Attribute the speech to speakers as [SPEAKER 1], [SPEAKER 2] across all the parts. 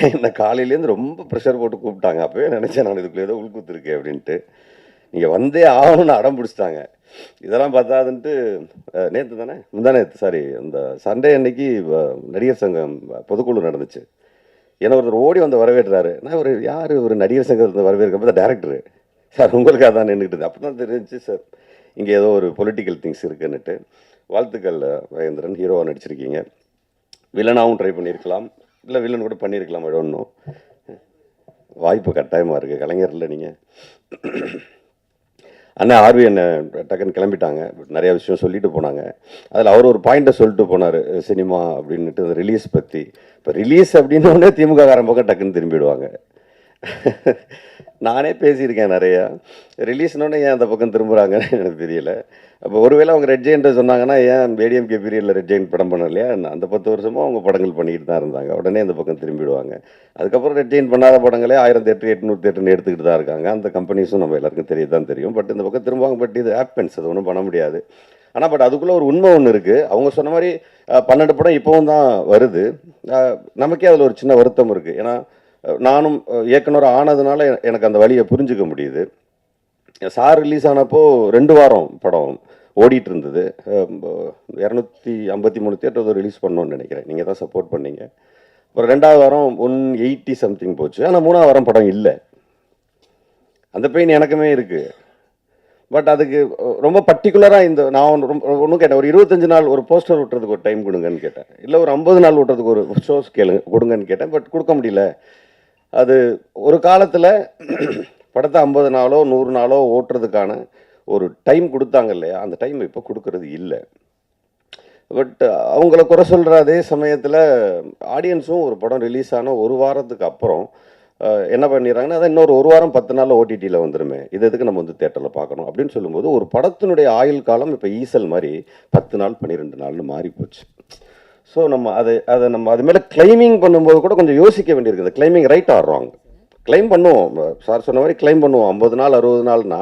[SPEAKER 1] என்ன காலையிலேருந்து ரொம்ப ப்ரெஷர் போட்டு கூப்பிட்டாங்க. அப்போவே நினச்சேன் நான் இதுக்குள்ளே ஏதோ உள்குத்துருக்கேன் அப்படின்ட்டு. நீங்கள் வந்தே ஆகணும்னு அடம் பிடிச்சிட்டாங்க. இதெல்லாம் பார்த்தாதுன்ட்டு நேற்று தானே முந்தானேத்து சாரி அந்த சண்டே அன்னைக்கு நடிகர் சங்கம் பொதுக்குழு நடந்துச்சு. ஏன்னா ஒருத்தர் ஓடி வந்து வரவேற்றாரு. நான் ஒரு யார் ஒரு நடிகர் சங்கத்தை வரவேற்கிறப்ப டேரக்டரு சார் உங்களுக்காக தான் நின்றுக்கிட்டது. அப்போ தான் தெரிஞ்சு சார் இங்கே ஏதோ ஒரு பொலிட்டிக்கல் திங்ஸ் இருக்குன்னுட்டு. வாழ்த்துக்கள் மகேந்திரன், ஹீரோவாக நடிச்சிருக்கீங்க. வில்லனாகவும் ட்ரை பண்ணியிருக்கலாம், இல்லை வில்லன் கூட பண்ணியிருக்கலாம். ஒன்றும் வாய்ப்பு கட்டாயமாக இருக்குது. கலைஞரில் நீங்கள் அண்ணன் ஆர்வி என்ன டக்குன்னு கிளம்பிட்டாங்க. நிறையா விஷயம் சொல்லிட்டு போனாங்க. அதில் அவர் ஒரு பாயிண்ட்டை சொல்லிட்டு போனார், சினிமா அப்படின்ட்டு ரிலீஸ் பற்றி. இப்போ ரிலீஸ் அப்படின்னோடனே திமுக காரன் பக்கம் டக்குன்னு திரும்பிடுவாங்க. நானே பேசியிருக்கேன் நிறையா. ரிலீஸ்னோடனே ஏன் அந்த பக்கம் திரும்புகிறாங்கன்னு எனக்கு தெரியல. அப்போ ஒருவேளை அவங்க ரெட் ஜெயின்ட்டு சொன்னாங்கன்னா ஏன் ஏடிஎம்கே பீரியடில் ரெட் ஜெயின் படம் பண்ணலையா? அந்த 10 வருஷமும் அவங்க படங்கள் பண்ணிக்கிட்டு தான் இருந்தாங்க. உடனே அந்த பக்கம் திரும்பிடுவாங்க. அதுக்கப்புறம் ரெட் ஜெயின் பண்ணாத படங்களே 1000 தேட்டர் 800 தேட்டர்னு எடுத்துக்கிட்டு தான் இருக்காங்க. அந்த கம்பெனிஸும் நம்ம எல்லாருக்கும் தான் தெரியும். பட் இந்த பக்கம் திரும்புவாங்க. பட் இது ஹேப்பன்ஸ், அது ஒன்றும் பண்ண முடியாது. ஆனால் பட் அதுக்குள்ளே ஒரு உண்மை ஒன்று இருக்குது. அவங்க சொன்ன மாதிரி 12 படம் இப்போவும் தான் வருது. நமக்கே அதில் ஒரு சின்ன வருத்தம் இருக்குது. ஏன்னா நானும் இயக்குனர் ஆனதுனால எனக்கு அந்த வழியை புரிஞ்சுக்க முடியுது. சார் ரிலீஸ் ஆனப்போ 2 வாரம் படம் ஓடிட்டு இருந்தது. 253 தேட்டர் ரிலீஸ் பண்ணோன்னு நினைக்கிறேன். நீங்கள் தான் சப்போர்ட் பண்ணீங்க. அப்புறம் 2வது வாரம் 180 சம்திங் போச்சு. ஆனால் 3வது வாரம் படம் இல்லை. அந்த பெயின் எனக்குமே இருக்குது. பட் அதுக்கு ரொம்ப பர்டிகுலராக இந்த நான் ஒன்றும் கேட்டேன், ஒரு 25 நாள் ஒரு போஸ்டர் விட்டுறதுக்கு ஒரு டைம் கொடுங்கன்னு கேட்டேன். இல்லை ஒரு 50 நாள் விட்டுறதுக்கு ஒரு ஷோஸ் கொடுங்கன்னு கேட்டேன். பட் கொடுக்க முடியல. அது ஒரு காலத்தில் படத்தை 50 நாளோ 100 நாளோ ஓட்டுறதுக்கான ஒரு டைம் கொடுத்தாங்க இல்லையா? அந்த டைம் இப்போ கொடுக்கறது இல்லை. பட் அவங்கள குறை சொல்கிற அதே சமயத்தில் ஆடியன்ஸும் ஒரு படம் ரிலீஸ் ஆன ஒரு வாரத்துக்கு அப்புறம் என்ன பண்ணிடுறாங்கன்னா, அதான் இன்னொரு 1 வாரம் 10 நாளில் ஓடிடியில் வந்துடுமே, இது எதுக்கு நம்ம வந்து தேட்டரில் பார்க்கணும் அப்படின்னு சொல்லும்போது ஒரு படத்தினுடைய ஆயுள் காலம் இப்போ ஈசல் மாதிரி 10 நாள் 12 நாள்னு மாறி போச்சு. ஸோ நம்ம அதை நம்ம அது மேலே கிளைமிங் பண்ணும்போது கூட கொஞ்சம் யோசிக்க வேண்டியிருக்குது. Claiming right or wrong? Claim பண்ணுவோம். சார் சொன்ன மாதிரி கிளைம் பண்ணுவோம். 50 நாள் 60 நாள்னா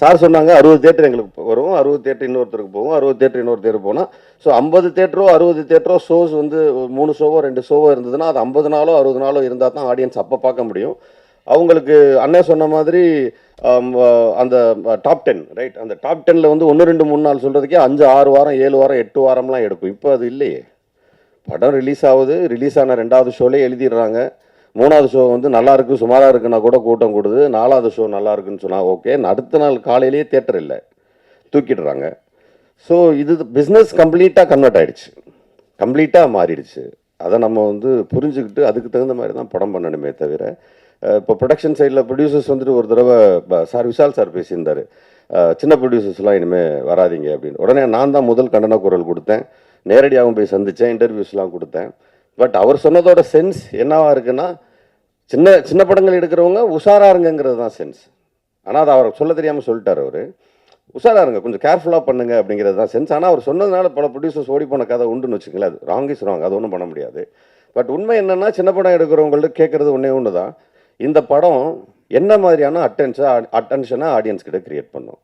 [SPEAKER 1] சார் சொன்னாங்க 60 தேட்டர் எங்களுக்கு வரும், 60 தேட்டர் இன்னொருத்தருக்கு போகும், 60 தேட்டர் இன்னொரு தேட்டர் போனால், ஸோ 50 தேட்டரோ 60 தேட்டரோ ஷோஸ் வந்து 3 ஷோவோ 2 ஷோவோ இருந்ததுன்னா அது 50 நாளோ 60 நாளோ இருந்தால் தான் ஆடியன்ஸ் அப்போ பார்க்க முடியும். அவங்களுக்கு அண்ணன் சொன்ன மாதிரி அந்த டாப் 10 ரைட், அந்த டாப் 10ல் வந்து 1 2 3 நாள் சொல்கிறதுக்கே 5 6 வாரம் 7 வாரம் 8 வாரம்லாம் எடுக்கும். இப்போ அது இல்லையே. படம் ரிலீஸ் ஆகுது, ரிலீஸ் ஆன 2வது ஷோலே எழுதிடுறாங்க. 3வது ஷோ வந்து நல்லா இருக்குது சுமாராக இருக்குன்னா கூட கூட்டம் கூடுது. 4வது ஷோ நல்லா இருக்குன்னு சொன்னால் ஓகே, அடுத்த நாள் காலையிலேயே தேட்டர் இல்லை, தூக்கிடுறாங்க. ஸோ இது பிஸ்னஸ் கம்ப்ளீட்டாக கன்வெர்ட் ஆகிடுச்சு, கம்ப்ளீட்டாக மாறிடுச்சு. அதை நம்ம வந்து புரிஞ்சுக்கிட்டு அதுக்கு தகுந்த மாதிரி தான் படம் பண்ணணுமே தவிர, இப்போ ப்ரொடக்ஷன் சைடில் ப்ரொடியூசர்ஸ் வந்துட்டு ஒரு தடவை சார் விஷால் சார் பேசியிருந்தார், சின்ன ப்ரொடியூசர்ஸ்லாம் இனிமேல் வராதிங்க அப்படின்னு. உடனே நான் தான் முதல் கண்டன குரல் கொடுத்தேன், நேரடியாகவும் போய் சந்தித்தேன், இன்டர்வியூஸ்லாம் கொடுத்தேன். பட் அவர் சொன்னதோட சென்ஸ் என்னவா இருக்குன்னா, சின்ன சின்ன படங்கள் எடுக்கிறவங்க உஷாராக இருங்கிறது தான் சென்ஸ். ஆனால் அதை அவர் சொல்ல தெரியாமல் சொல்லிட்டார். அவர் உஷாராக இருங்க, கொஞ்சம் கேர்ஃபுல்லாக பண்ணுங்க அப்படிங்கிறது தான் சென்ஸ். ஆனால் அவர் சொன்னதுனால பல ப்ரொடியூசர்ஸ் ஓடி போன கதை உண்டுன்னு வச்சுங்களேன். அது ராங் இஸ் ராங், அது ஒன்றும் பண்ண முடியாது. பட் உண்மை என்னென்னா, சின்ன படம் எடுக்கிறவங்கள்ட்ட கேட்குறது ஒன்று தான், இந்த படம் என்ன மாதிரியான அட்டென்ஷனை ஆடியன்ஸ் கிட்ட கிரியேட் பண்ணும்.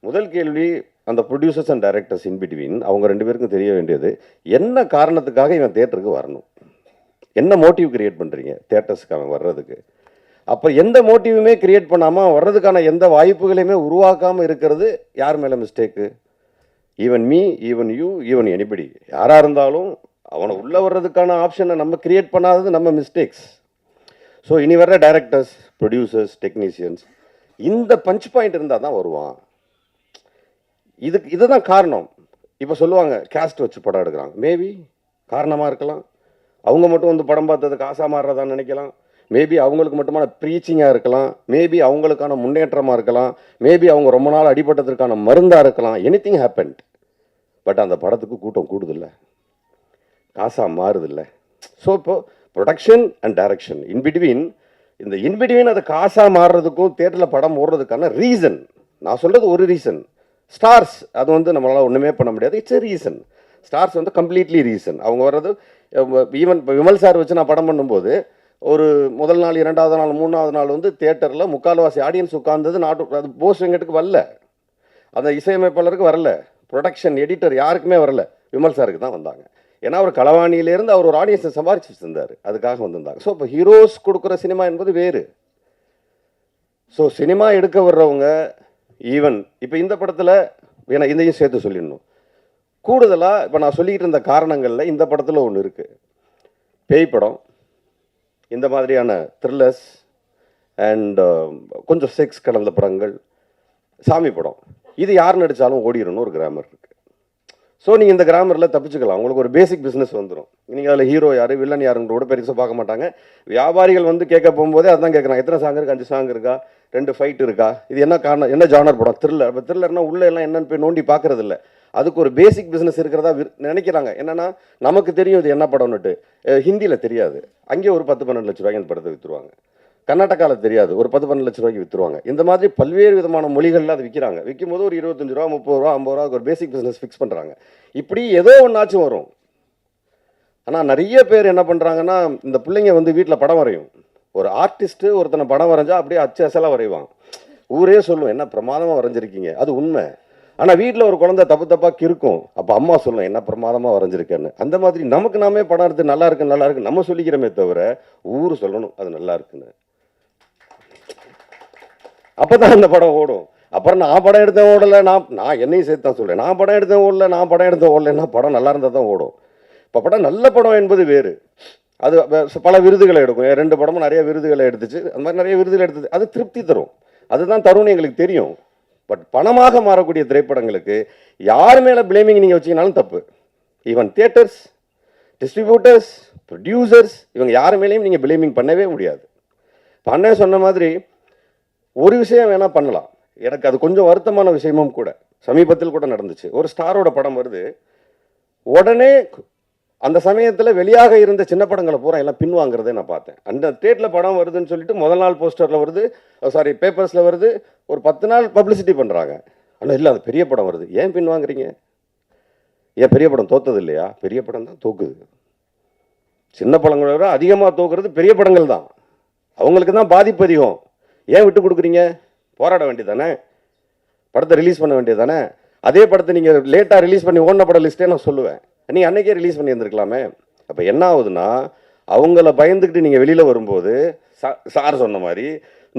[SPEAKER 1] முதல் கேள்வி, அந்த producers and directors in between அவங்க 2 பேருக்கும் தெரிய வேண்டியது, என்ன காரணத்துக்காக இவன் தேட்டருக்கு வரணும், என்ன மோட்டிவ் கிரியேட் பண்ணுறீங்க தேட்டர்ஸுக்கு அவன் வர்றதுக்கு. அப்போ எந்த மோட்டிவுமே கிரியேட் பண்ணாமல் வர்றதுக்கான எந்த வாய்ப்புகளையுமே உருவாக்காமல் இருக்கிறது யார் மேலே mistake? Even me, even you, even anybody, யாராக இருந்தாலும் அவனை உள்ளே வர்றதுக்கான ஆப்ஷனை நம்ம கிரியேட் பண்ணாதது நம்ம மிஸ்டேக்ஸ். ஸோ இனி வர்ற டைரக்டர்ஸ், ப்ரொடியூசர்ஸ், டெக்னீஷியன்ஸ் இந்த பஞ்ச் பாயிண்ட் இருந்தால் தான் வருவான். இதுதான் காரணம். இப்போ சொல்லுவாங்க கேஸ்ட் வச்சு படம் எடுக்கிறாங்க, மேபி காரணமாக இருக்கலாம். அவங்க மட்டும் வந்து படம் பார்த்தது காசாக மாறுறதான்னு நினைக்கலாம். மேபி அவங்களுக்கு மட்டுமான ப்ரீச்சிங்காக இருக்கலாம். மேபி அவங்களுக்கான முன்னேற்றமாக இருக்கலாம். மேபி அவங்க ரொம்ப நாள் அடிபட்டதற்கான மருந்தாக இருக்கலாம். Anything happened. பட் அந்த படத்துக்கு கூட்டம் கூடுதில்லை, காசாக மாறுதில்லை. ஸோ இப்போ ப்ரொடக்ஷன் அண்ட் டைரக்ஷன் இன்பிட்வீன், இந்த இன்பிட்வீன் அது காசாக மாறுறதுக்கும் தேட்டரில் படம் ஓடுறதுக்கான ரீசன், நான் சொல்கிறது ஒரு ரீசன். ஸ்டார்ஸ் அது வந்து நம்மளால் ஒன்றுமே பண்ண முடியாது, இட்ஸ் எ ரீசன். ஸ்டார்ஸ் வந்து கம்ப்ளீட்லி ரீசன். அவங்க வர்றது ஈவன் இப்போ விமல் சார் வச்சு நான் படம் பண்ணும்போது ஒரு முதல் நாள் 2வது நாள் 3வது நாள் வந்து தேட்டரில் முக்கால்வாசி ஆடியன்ஸ் உட்கார்ந்தது அது போஸ் வெங்கட்டுக்கு வரல, அந்த இசையமைப்பாளருக்கு வரல, ப்ரொடக்ஷன் எடிட்டர் யாருக்குமே வரல, விமல் சாருக்கு தான் வந்தாங்க. ஏன்னா அவர் களவாணியிலேருந்து அவர் ஒரு ஆடியன்ஸை சம்பாரிச்சு வச்சிருந்தார், அதுக்காக வந்திருந்தாங்க. ஸோ இப்போ ஹீரோஸ் கொடுக்குற சினிமா என்பது வேறு. ஸோ சினிமா எடுக்க வர்றவங்க ஈவன் இப்போ இந்த படத்தில் ஏன்னா இதையும் சேர்த்து சொல்லிடணும். கூடுதலாக இப்போ நான் சொல்லிக்கிட்டு இருந்த காரணங்களில் இந்த படத்தில் ஒன்று இருக்குது. பேய் படம், இந்த மாதிரியான த்ரில்லர்ஸ் அண்ட் கொஞ்சம் செக்ஸ் கலந்த படங்கள், சாமி படம், இது யார் நடித்தாலும் ஓடிடணும் ஒரு கிராமர் இருக்குது. ஸோ நீங்கள் இந்த கிராமரில் தப்பிச்சுக்கலாம். உங்களுக்கு ஒரு பேசிக் பிஸ்னஸ் வந்துடும். நீங்கள் அதில் ஹீரோ யார் வில்லன் யாருன்ற கூட பெருசாக பார்க்க மாட்டாங்க. வியாபாரிகள் வந்து கேட்க போகும்போதே அதான் கேட்குறாங்க, எத்தனை சாங் இருக்குது, 5 சாங் இருக்கா, 2 ஃபைட் இருக்கா, இது என்ன காரணம், என்ன ஜானர் படம், த்ரில்லர். இப்போ த்ரில்லர்னா உள்ளே எல்லாம் என்னன்னு போய் நோண்டி பார்க்கறது இல்லை. அதுக்கு ஒரு பேசிக் பிஸ்னஸ் இருக்கிறதா நினைக்கிறாங்க. என்னன்னா நமக்கு தெரியும் இது என்ன படம்னுட்டு. ஹிந்தியில் தெரியாது, அங்கேயே ஒரு 10-12 லட்ச ரூபாய்க்கு அந்த படத்தை விற்றுருவாங்க. கர்நாடகாவில் தெரியாது, ஒரு 10-12 லட்ச ரூபாய்க்கு விற்றுருவாங்க. இந்த மாதிரி பல்வேறு விதமான மொழிகளில் அது விற்கிறாங்க. விற்கும் போது ஒரு 25 ரூபா, 30 ரூபா, 50 ரூபா ஒரு பேசிக் பிஸ்னஸ் ஃபிக்ஸ் பண்ணுறாங்க. இப்படி ஏதோ ஒன்றாச்சும் வரும். ஆனால் நிறைய பேர் என்ன பண்ணுறாங்கன்னா, இந்த பிள்ளைங்க வந்து வீட்டில் படம் வரையும். ஒரு ஆர்டிஸ்ட்டு ஒருத்தனை படம் வரைஞ்சா அப்படியே அச்சு அசலாக வரைவான். ஊரே சொல்லும், என்ன பிரமாதமாக வரைஞ்சிருக்கீங்க. அது உண்மை. ஆனால் வீட்டில் ஒரு குழந்தை தப்பாக கிறுக்கும். அப்போ அம்மா சொல்லும், என்ன பிரமாதமாக வரைஞ்சிருக்கேன்னு. அந்த மாதிரி நமக்கு நாமே படம் எடுத்து நல்லா இருக்கு நம்ம சொல்லிக்கிறோமே தவிர ஊர் சொல்லணும் அது நல்லா இருக்குன்னு. அப்போ தான் அந்த படம் ஓடும். அப்புறம் நான் படம் எடுத்தேன் ஓடலை, நான் என்னையும் சேர்த்து தான் சொல்கிறேன். நான் படம் எடுத்தேன் ஓடலைன்னா படம் நல்லா இருந்தால் தான் ஓடும். இப்போ படம் நல்ல படம் என்பது வேறு. அது பல விருதுகளை எடுக்கும். 2 படமும் நிறைய விருதுகளை எடுத்துச்சு. அந்த மாதிரி நிறைய விருதுகளை எடுத்துச்சு. அது திருப்தி தரும். அதுதான் தரும்னு எங்களுக்கு தெரியும். பட் பணமாக மாறக்கூடிய திரைப்படங்களுக்கு யார் மேலே பிளேமிங் நீங்கள் வச்சிங்கனாலும் தப்பு. ஈவன் தியேட்டர்ஸ், டிஸ்ட்ரிபியூட்டர்ஸ், ப்ரொடியூசர்ஸ், இவங்க யார் மேலேயும் நீங்கள் பிளேமிங் பண்ணவே முடியாது. பண்ண சொன்ன மாதிரி ஒரு விஷயம் வேணால் பண்ணலாம். எனக்கு அது கொஞ்சம் வருத்தமான விஷயமும் கூட. சமீபத்தில் கூட நடந்துச்சு. ஒரு ஸ்டாரோட படம் வருது, உடனே அந்த சமயத்தில் வெளியாக இருந்த சின்ன படங்களை பூரா எல்லாம் பின்வாங்கிறதே நான் பார்த்தேன். அந்த டேட்டில் படம் வருதுன்னு சொல்லிட்டு முதல் நாள் போஸ்டரில் வருது, பேப்பர்ஸில் வருது, ஒரு 10 நாள் பப்ளிசிட்டி பண்ணுறாங்க. ஆனால் இல்லை, அது பெரிய படம் வருது, ஏன் பின்வாங்குறீங்க? ஏன் பெரிய படம் தோத்தது இல்லையா? பெரிய படம் தான் தோக்குது. சின்ன படங்களை விட அதிகமாக தோக்குறது பெரிய படங்கள் தான். அவங்களுக்கு தான் பாதிப்பு அதிகம். ஏன் விட்டு கொடுக்குறீங்க? போராட வேண்டியதானே, படத்தை ரிலீஸ் பண்ண வேண்டியதானே. அதே படத்தை நீங்கள் லேட்டாக ரிலீஸ் பண்ணி ஓடின படம் லிஸ்ட்டே நான் சொல்லுவேன், நீங்கள் அன்றைக்கே ரிலீஸ் பண்ணி இருந்திருக்கலாமே. அப்போ என்ன ஆகுதுன்னா, அவங்கள பயந்துக்கிட்டு நீங்கள் வெளியில் வரும்போது சார் சொன்ன மாதிரி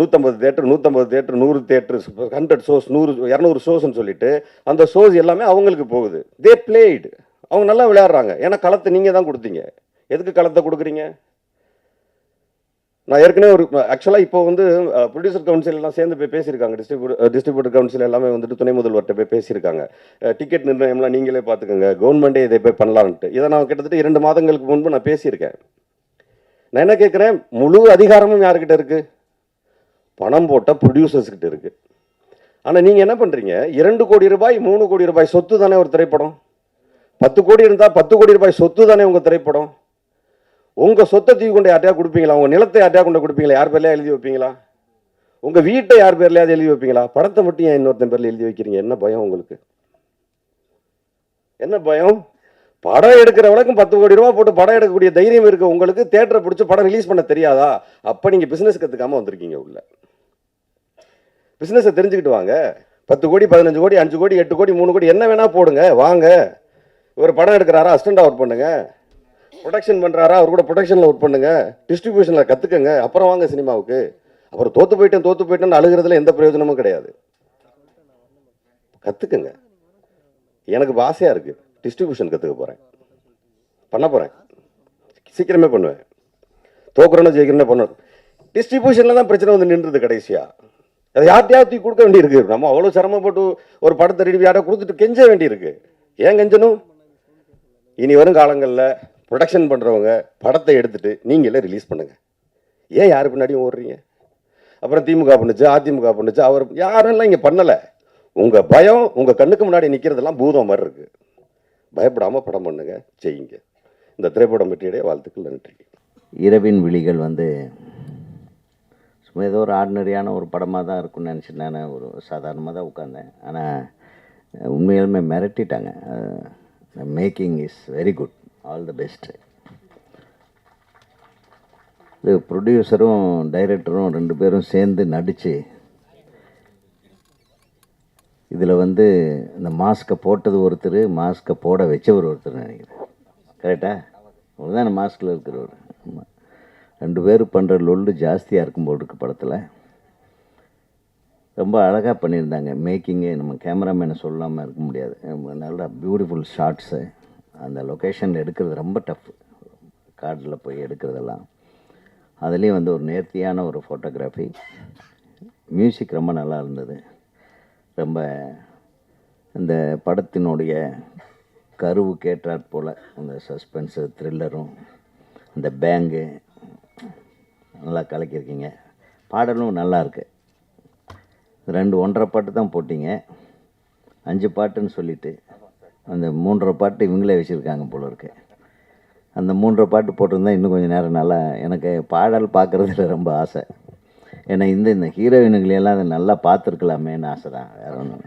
[SPEAKER 1] 150 தேட்டர் 100 தேட்டர் 100 ஷோஸ் 100-200 ஷோஸ்ன்னு சொல்லிட்டு அந்த ஷோஸ் எல்லாமே அவங்களுக்கு போகுது. தே பிளேடு, அவங்க நல்லா விளையாடுறாங்க. ஏன்னா களத்தை நீங்கள் தான் கொடுத்தீங்க. எதுக்கு களத்தை கொடுக்குறீங்க? நான் ஏற்கனவே ஆக்சுவலாக இப்போ வந்து ப்ரொடியூசர் கவுன்சில் எல்லாம் சேர்ந்து போய் பேசியிருக்காங்க. டிஸ்ட்ரிபியூட்டர் கவுன்சில் எல்லாமே வந்துட்டு துணை முதல்வர்கிட்ட போய் பேசியிருக்காங்க. டிக்கெட் நிர்ணயம்லாம் நீங்களே பார்த்துக்கோங்க, கவர்மெண்ட்டே இதை போய் பண்ணலான்ட்டு. இதை நான் கிட்டத்தட்ட 2 மாதங்களுக்கு முன்பு நான் பேசியிருக்கேன். நான் என்ன கேட்குறேன், முழு அதிகாரமும் யாருக்கிட்ட இருக்குது? பணம் போட்ட ப்ரொடியூசர்ஸ்கிட்ட இருக்குது. ஆனால் நீங்கள் என்ன பண்ணுறீங்க, 2 கோடி ரூபாய் 3 கோடி ரூபாய் சொத்து தானே ஒரு திரைப்படம். 10 கோடி இருந்தால் 10 கோடி ரூபாய் சொத்து தானே உங்கள் திரைப்படம். உங்கள் சொத்தை தூக்கி கொண்டு யார்ட்டையா கொடுப்பீங்களா? உங்கள் நிலத்தை யார்ட்டையா கொண்டு கொடுப்பீங்களா? யார் பேர்லையா எழுதி வைப்பீங்களா? உங்கள் வீட்டை யார் பேர்லையாவது எழுதி வைப்பீங்களா? படத்தை மட்டும் ஏன் இன்னொருத்தன் பேரில் எழுதி வைக்கிறீங்க? என்ன பயம் உங்களுக்கு? என்ன பயம்? படம் எடுக்கிறவனுக்கும் 10 கோடி ரூபா போட்டு படம் எடுக்கக்கூடிய தைரியம் இருக்குது உங்களுக்கு. தேட்டரை பிடிச்சி படம் ரிலீஸ் பண்ண தெரியாதா? அப்போ நீங்கள் பிஸ்னஸ் கற்றுக்காமல் வந்திருக்கீங்க. உள்ள பிஸ்னஸை தெரிஞ்சுக்கிட்டு வாங்க. 10 கோடி 15 கோடி 5 கோடி 8 கோடி 3 கோடி என்ன வேணால் போடுங்க, வாங்க. இவர் படம் எடுக்கிறாரா, அசிஸ்டண்டாக ஒர்க் பண்ணுங்க. ப்ரொடக்ஷன் பண்ணுறாரா, அவர் கூட ப்ரொடக்ஷனில் ஒர்க் பண்ணுங்க. டிஸ்ட்ரிபியூஷனில் கற்றுக்கங்க, அப்புறம் வாங்க சினிமாவுக்கு. அப்புறம் தோற்று போயிட்டேன்னு அழுகிறதுல எந்த பிரயோஜனமும் கிடையாது. கற்றுக்குங்க. எனக்கு ஆசையாக இருக்குது, டிஸ்ட்ரிபியூஷன் கற்றுக்க போகிறேன், பண்ண போகிறேன், சீக்கிரமே பண்ணுவேன். தோக்குறோன்னு ஜெயிக்கிறேன்னு பண்ணுவேன். டிஸ்ட்ரிபியூஷனில் தான் பிரச்சனை வந்து நின்றுது கடைசியாக. அதை யார்ட்டையாவது தூக்கி கொடுக்க வேண்டியிருக்கு. நம்ம அவ்வளோ சிரமப்பட்டு ஒரு படத்தை ரெடி யார்ட்ட கொடுத்துட்டு கெஞ்ச வேண்டியிருக்கு. ஏன் கெஞ்சணும்? இனி வரும் காலங்களில் ப்ரொடக்ஷன் பண்ணுறவங்க படத்தை எடுத்துகிட்டு நீங்களே ரிலீஸ் பண்ணுங்கள். ஏன் யார் பின்னாடியும் ஓடுறீங்க? அப்புறம் திமுக பண்ணுச்சு, அதிமுக பண்ணுச்சு, அவர் யாரெல்லாம் இங்கே பண்ணலை. உங்கள் பயம் உங்கள் கண்ணுக்கு முன்னாடி நிற்கிறதெல்லாம் பூதம் மாதிரி இருக்குது. பயப்படாமல் படம் பண்ணுங்க, செய்யுங்க. இந்த திரைப்படம் பற்றிய வாழ்த்துக்கள், நன்றி.
[SPEAKER 2] இரவின் விழிகள் வந்து சும்மா ஏதோ ஒரு ஆர்டினரியான ஒரு படமாக தான் இருக்கும்னு நினச்சிட்டு நான் ஒரு சாதாரணமாக தான் உட்காந்தேன். ஆனால் உண்மையாலுமே மிரட்டிட்டாங்க. Making is very good, all the best. இது ப்ரொடியூசரும் டைரக்டரும் 2 பேரும் சேர்ந்து நடித்து இதில் வந்து இந்த மாஸ்கை போட்டது ஒருத்தர், மாஸ்கை போட வச்சவர் ஒருத்தர் நினைக்கிறேன். கரெக்டாக? அவர் தான் மாஸ்கில் இருக்கிறவர். ஆமாம், 2 பேர் பண்ணுற லொல்லு ஜாஸ்தியாக இருக்கும் போல் இருக்கு படத்தில். ரொம்ப அழகாக பண்ணியிருந்தாங்க மேக்கிங்கு. நம்ம கேமராமேனை சொல்லாமல் இருக்க முடியாது. நல்லா பியூட்டிஃபுல் ஷாட்ஸு. அந்த லொக்கேஷனில் எடுக்கிறது ரொம்ப டஃப், காட்டில் போய் எடுக்கிறதெல்லாம். அதுலேயும் வந்து ஒரு நேர்த்தியான ஒரு ஃபோட்டோகிராஃபி. மியூசிக் ரொம்ப நல்லா இருந்தது. ரொம்ப இந்த படத்தினுடைய கருவுக்கு ஏற்றாற் போல் அந்த சஸ்பென்ஸு, த்ரில்லரும், அந்த பேங்கு நல்லா கலக்கியிருக்கீங்க. பாடலும் நல்லா இருக்குது. 2 1.5 பாட்டு தான் போட்டிங்க, 5 பாட்டுன்னு சொல்லிவிட்டு அந்த 3.5 பாட்டு இவங்களே வச்சுருக்காங்க போல இருக்கு. அந்த 3.5 பாட்டு போட்டிருந்தா இன்னும் கொஞ்சம் நேரம் நல்லா. எனக்கு பாடல் பார்க்குறதுல ரொம்ப ஆசை. ஏன்னா இந்த ஹீரோயினுங்களெல்லாம் அதை நல்லா பார்த்துருக்கலாமேன்னு ஆசை தான், வேறு ஒன்றும்.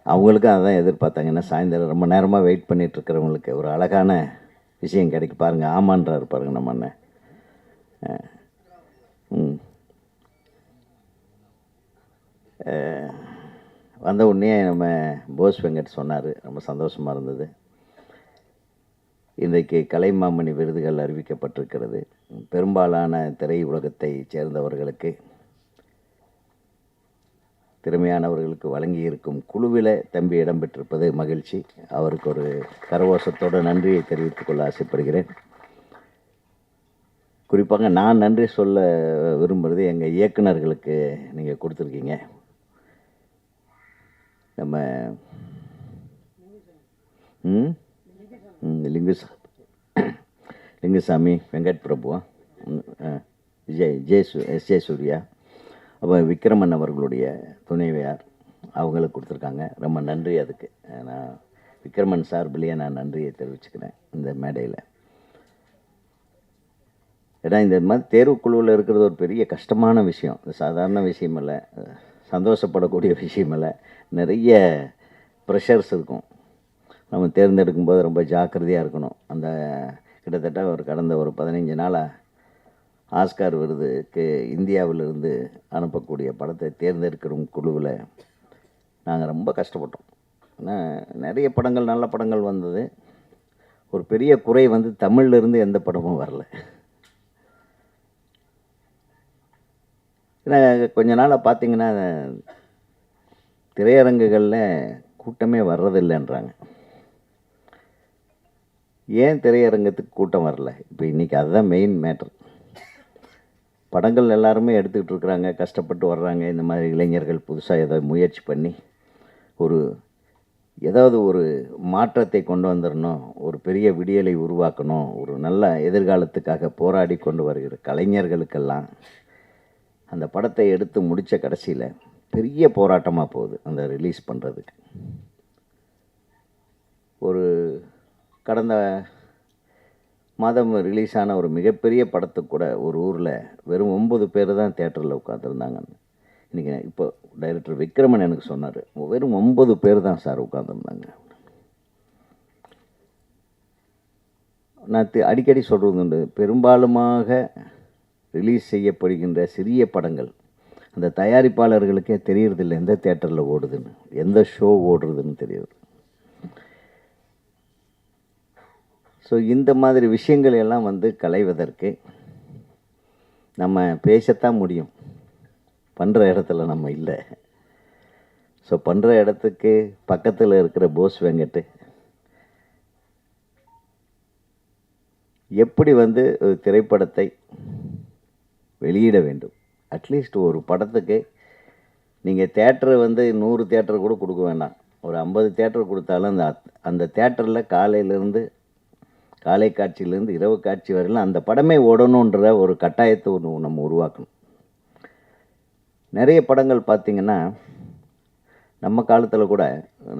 [SPEAKER 2] அவங்களுக்கும் அதான் எதிர்பார்த்தாங்க. ஏன்னா சாயந்தரம் ரொம்ப நேரமாக வெயிட் பண்ணிகிட்ருக்கிறவங்களுக்கு ஒரு அழகான விஷயம் கிடைக்கு பாருங்கள். ஆமான்றாரு பாருங்க நம்ம அண்ணன். வந்த உடனே நம்ம போஸ் வெங்கட் சொன்னார், ரொம்ப சந்தோஷமாக இருந்தது. இன்றைக்கு கலைமாமணி விருதுகள் அறிவிக்கப்பட்டிருக்கிறது. பெரும்பாலான திரை உலகத்தை சேர்ந்தவர்களுக்கு, திறமையானவர்களுக்கு வழங்கியிருக்கும் குழுவில் தம்பி இடம்பெற்றிருப்பது மகிழ்ச்சி. அவருக்கு ஒரு கரவோசத்தோட நன்றியை தெரிவித்துக் கொள்ள ஆசைப்படுகிறேன். குறிப்பாக நான் நன்றி சொல்ல விரும்புகிறது எங்கள் இயக்குனர்களுக்கு. நீங்கள் கொடுத்துருக்கீங்க. நம்ம லிங்குசாமி, வெங்கட் பிரபுவா, ஜே சூர்யா, அப்போ விக்ரமன் அவர்களுடைய துணைவியார், அவங்களுக்கு கொடுத்துருக்காங்க. ரொம்ப நன்றி. அதுக்கு நான் விக்ரமன் சார்பிலேயே நான் நன்றியை தெரிவிச்சுக்கிறேன் இந்த மேடையில். ஏன்னா இந்த மாதிரி தேர்வுக்குழுவில் இருக்கிறது ஒரு பெரிய கஷ்டமான விஷயம். சாதாரண விஷயம் இல்லை, சந்தோஷப்படக்கூடிய விஷயம் இல்லை. நிறைய ப்ரெஷர்ஸ் இருக்கும். நம்ம தேர்ந்தெடுக்கும்போது ரொம்ப ஜாக்கிரதையாக இருக்கணும். அந்த கிட்டத்தட்ட கடந்த ஒரு 15 நாளாக ஆஸ்கார் விருதுக்கு இந்தியாவிலிருந்து அனுப்பக்கூடிய படத்தை தேர்ந்தெடுக்கிற குழுவில் நாங்கள் ரொம்ப கஷ்டப்பட்டோம். ஏன்னா நிறைய படங்கள், நல்ல படங்கள் வந்தது. ஒரு பெரிய குறை வந்து தமிழ்லேருந்து எந்த படமும் வரல. ஏன்னா கொஞ்ச நாளாக பார்த்தீங்கன்னா திரையரங்குகளில் கூட்டமே வர்றதில்லைன்றாங்க. ஏன் திரையரங்கத்துக்கு கூட்டம் வரல? இப்போ இன்றைக்கி அதுதான் மெயின் மேட்ரு. படங்கள் எல்லாருமே எடுத்துக்கிட்டு இருக்கிறாங்க, கஷ்டப்பட்டு வர்றாங்க. இந்த மாதிரி இளைஞர்கள் புதுசாக ஏதோ முயற்சி பண்ணி ஏதாவது ஒரு மாற்றத்தை கொண்டு வந்துடணும், ஒரு பெரிய விடியலை உருவாக்கணும், ஒரு நல்ல எதிர்காலத்துக்காக போராடி கொண்டு வருகிற கலைஞர்களுக்கெல்லாம் அந்த படத்தை எடுத்து முடித்த கடைசியில் பெரிய போராட்டமாக போகுது அந்த ரிலீஸ் பண்ணுறதுக்கு. ஒரு கடந்த மாதம் ரிலீஸ் ஆன ஒரு மிகப்பெரிய படத்துக்கு கூட ஒரு ஊரில் வெறும் 9 பேர் தான் தேட்டரில் உட்காந்துருந்தாங்க. இன்றைக்கி இப்போ டைரக்டர் விக்ரமன் எனக்கு சொன்னார், வெறும் 9 பேர் தான் சார் உட்காந்துருந்தாங்க. நான் அடிக்கடி சொல்கிறது உண்டு, பெரும்பாலுமாக ரிலீஸ் செய்யப்படுகின்ற சிறிய படங்கள் அந்த தயாரிப்பாளர்களுக்கே தெரியறதில்லை எந்த தேட்டரில் ஓடுதுன்னு, எந்த ஷோ ஓடுறதுன்னு தெரியுது. ஸோ இந்த மாதிரி விஷயங்கள் எல்லாம் வந்து களைவதற்கு நம்ம பேசத்தான் முடியும். பண்ணுற இடத்துல நம்ம இல்லை. ஸோ பண்ணுற இடத்துக்கு பக்கத்தில் இருக்கிற போஸ் வெங்கட் எப்படி வந்து ஒரு திரைப்படத்தை வெளியிட வேண்டும். அட்லீஸ்ட் ஒரு படத்துக்கு நீங்கள் தேட்டரு வந்து 100 தேட்டர் கூட கொடுக்க வேண்டாம், ஒரு 50 தேட்டர் கொடுத்தாலும் அந்த தேட்டரில் காலை காட்சியிலேருந்து இரவு காட்சி வரையிலும் அந்த படமே ஓடணுன்ற ஒரு கட்டாயத்தை நம்ம உருவாக்கணும். நிறைய படங்கள் பார்த்திங்கன்னா நம்ம காலத்தில் கூட,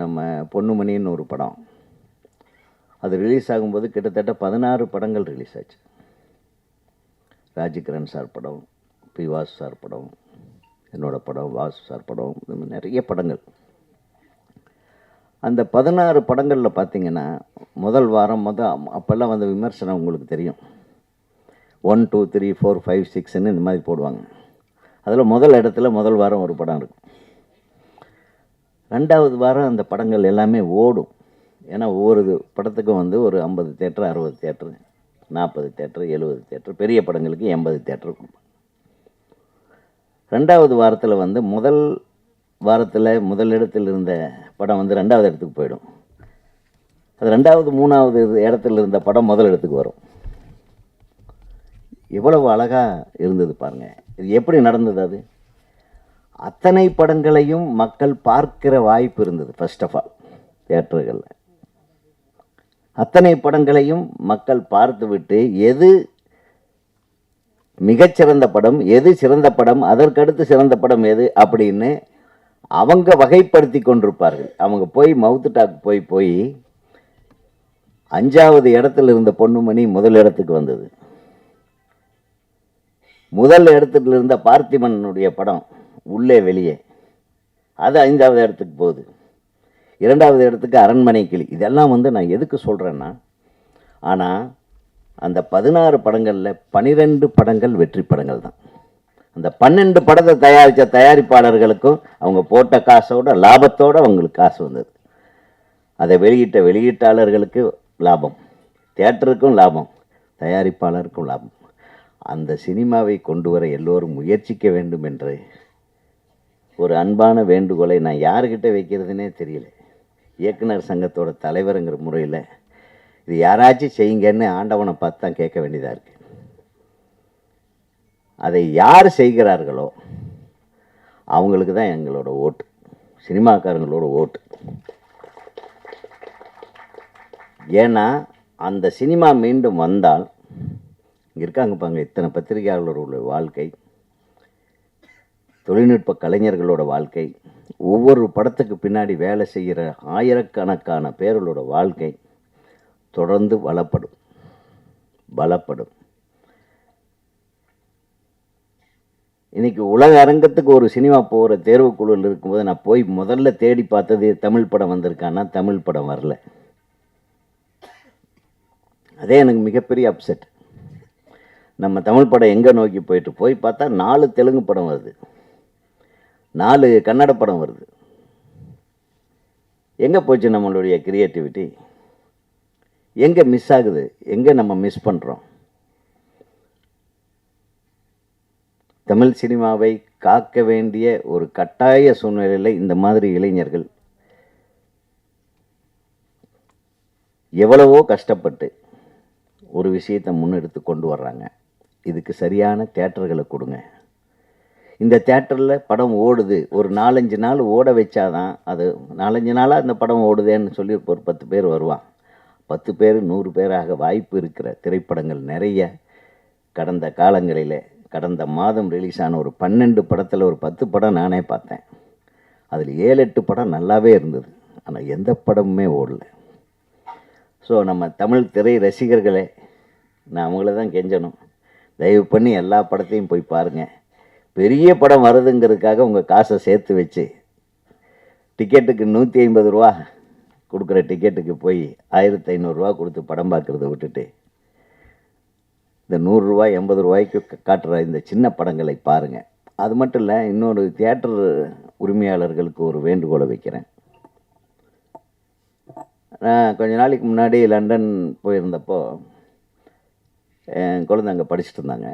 [SPEAKER 2] நம்ம பொன்னுமணின்னு ஒரு படம் அது ரிலீஸ் ஆகும்போது கிட்டத்தட்ட 16 படங்கள் ரிலீஸ் ஆச்சு. ராஜ்கிரண் சார் படம், பி வாசு சார் படம், என்னோடய படம், வாசு சார் படம், இந்த மாதிரி நிறைய படங்கள். அந்த 16 படங்களில் பார்த்திங்கன்னா முதல் வாரம் அப்போல்லாம் வந்து விமர்சனம் உங்களுக்கு தெரியும், 1 2 3 4 5 6ன்னு இந்த மாதிரி போடுவாங்க. அதில் முதல் இடத்துல முதல் வாரம் ஒரு படம் இருக்கும். 2வது வாரம் அந்த படங்கள் எல்லாமே ஓடும். ஏன்னா ஒவ்வொரு படத்துக்கும் வந்து ஒரு 50 தேட்டர், 60 தேட்டர், 40 தேட்டர், 70 தேட்டர், பெரிய படங்களுக்கு 80 தேட்டர் கொடுப்பாங்க. 2வது வாரத்தில் வந்து முதல் வாரத்தில் முதல் இடத்தில் இருந்த படம் வந்து 2வது இடத்துக்கு போயிடும். அது 2வது 3வது இடத்துல இருந்த படம் முதல் இடத்துக்கு வரும். எவ்வளவு அழகாக இருந்தது பாருங்க. இது எப்படி நடந்தது? அது அத்தனை படங்களையும் மக்கள் பார்க்கிற வாய்ப்பு இருந்தது. ஃபர்ஸ்ட் ஆஃப் ஆல் தியேட்டர்களில் அத்தனை படங்களையும் மக்கள் பார்த்துவிட்டு எது மிகச்சிறந்த படம், எது சிறந்த படம், அதற்கடுத்து சிறந்த படம் எது அப்படின்னு அவங்க வகைப்படுத்தி கொண்டிருப்பார்கள். அவங்க போய் மவுத் டாக் போய் 5வது இடத்துல இருந்த பொன்னுமணி முதல் இடத்துக்கு வந்தது. முதல் இடத்துல இருந்த பார்த்திபனுடைய படம் உள்ளே வெளியே, அது 5வது இடத்துக்கு போகுது. 2வது இடத்துக்கு அரண்மனை கிளி. இதெல்லாம் வந்து நான் எதுக்கு சொல்கிறேன்னா, ஆனால் அந்த 16 படங்களில் 12 படங்கள் வெற்றி படங்கள் தான். அந்த 12 படத்தை தயாரித்த தயாரிப்பாளர்களுக்கும் அவங்க போட்ட காசோட லாபத்தோடு அவங்களுக்கு காசு வந்தது. அதை வெளியிட்ட வெளியீட்டாளர்களுக்கு லாபம், தியேட்டருக்கும் லாபம், தயாரிப்பாளருக்கும் லாபம். அந்த சினிமாவை கொண்டு வர எல்லோரும் முயற்சிக்க வேண்டும் என்று ஒரு அன்பான வேண்டுகோளை நான் யாருக்கிட்ட வைக்கிறதுனே தெரியல. இயக்குனர் சங்கத்தோட தலைவருங்கிற முறையில் இது யாராச்சும் செய்யுங்கன்னு ஆண்டவனை பார்த்து தான் கேட்க வேண்டியதாக இருக்குது. அதை யார் செய்கிறார்களோ அவங்களுக்கு தான் எங்களோட ஓட்டு, சினிமாக்காரங்களோட ஓட்டு. ஏன்னா அந்த சினிமா மீண்டும் வந்தால், இங்கே இருக்காங்க பாங்க இத்தனை பத்திரிகையாளர்களோட வாழ்க்கை, தொழில்நுட்ப கலைஞர்களோட வாழ்க்கை, ஒவ்வொரு படத்துக்கு பின்னாடி வேலை செய்கிற ஆயிரக்கணக்கான பேர்களோட வாழ்க்கை தொடர்ந்து பலப்படும். இன்றைக்கி உலக அரங்கத்துக்கு ஒரு சினிமா போகிற தேர்வுக்குழுவில் இருக்கும்போது நான் போய் முதல்ல தேடி பார்த்தது தமிழ் படம் வந்திருக்கான்னா தமிழ் படம் வரல. அதே எனக்கு மிகப்பெரிய அப்செட். நம்ம தமிழ் படம் எங்கே நோக்கி போய் பார்த்தா 4 தெலுங்கு படம் வருது, 4 கன்னட படம் வருது. எங்கே போச்சு நம்மளுடைய கிரியேட்டிவிட்டி? எங்கே மிஸ் ஆகுது? எங்கே நம்ம மிஸ் பண்ணுறோம்? தமிழ் சினிமாவை காக்க வேண்டிய ஒரு கட்டாய சூழ்நிலையில் இந்த மாதிரி இளைஞர்கள் எவ்வளவோ கஷ்டப்பட்டு ஒரு விஷயத்தை முன்னெடுத்து கொண்டு வர்றாங்க. இதுக்கு சரியான தியேட்டர்களை கொடுங்க. இந்த தியேட்டரில் படம் ஓடுது, ஒரு 4-5 நாள் ஓட வச்சாதான் அது 4-5 நாளாக அந்த படம் ஓடுதேன்னு சொல்லி ஒரு 10 பேர் வருவான். 10 பேர் 100 பேராக வாய்ப்பு இருக்கிற திரைப்படங்கள் நிறைய கடந்த காலங்களில், கடந்த மாதம் ரிலீஸ் ஆன ஒரு 12 படத்தில் ஒரு 10 படம் நானே பார்த்தேன். அதில் 7-8 படம் நல்லாவே இருந்தது, ஆனால் எந்த படமுமே ஓடல. ஸோ நம்ம தமிழ் திரை ரசிகர்களே, நான் அவங்கள தான் கெஞ்சணும், தயவு பண்ணி எல்லா படத்தையும் போய் பாருங்கள். பெரிய படம் வருதுங்கிறதுக்காக உங்கள் காசை சேர்த்து வச்சு டிக்கெட்டுக்கு 150 ரூபா கொடுக்குற டிக்கெட்டுக்கு போய் 1500 ரூபா கொடுத்து படம் பார்க்குறத விட்டுட்டு இந்த 100 ரூபா 80 ரூபாய்க்கு காட்டுற இந்த சின்ன படங்களை பாருங்கள். அது மட்டும் இல்லை, இன்னொரு தியேட்டர் உரிமையாளர்களுக்கு ஒரு வேண்டுகோளை வைக்கிறேன். நான் கொஞ்ச நாளைக்கு முன்னாடி லண்டன் போயிருந்தப்போ என் குழந்தை அங்கே படிச்சுட்டு இருந்தாங்க.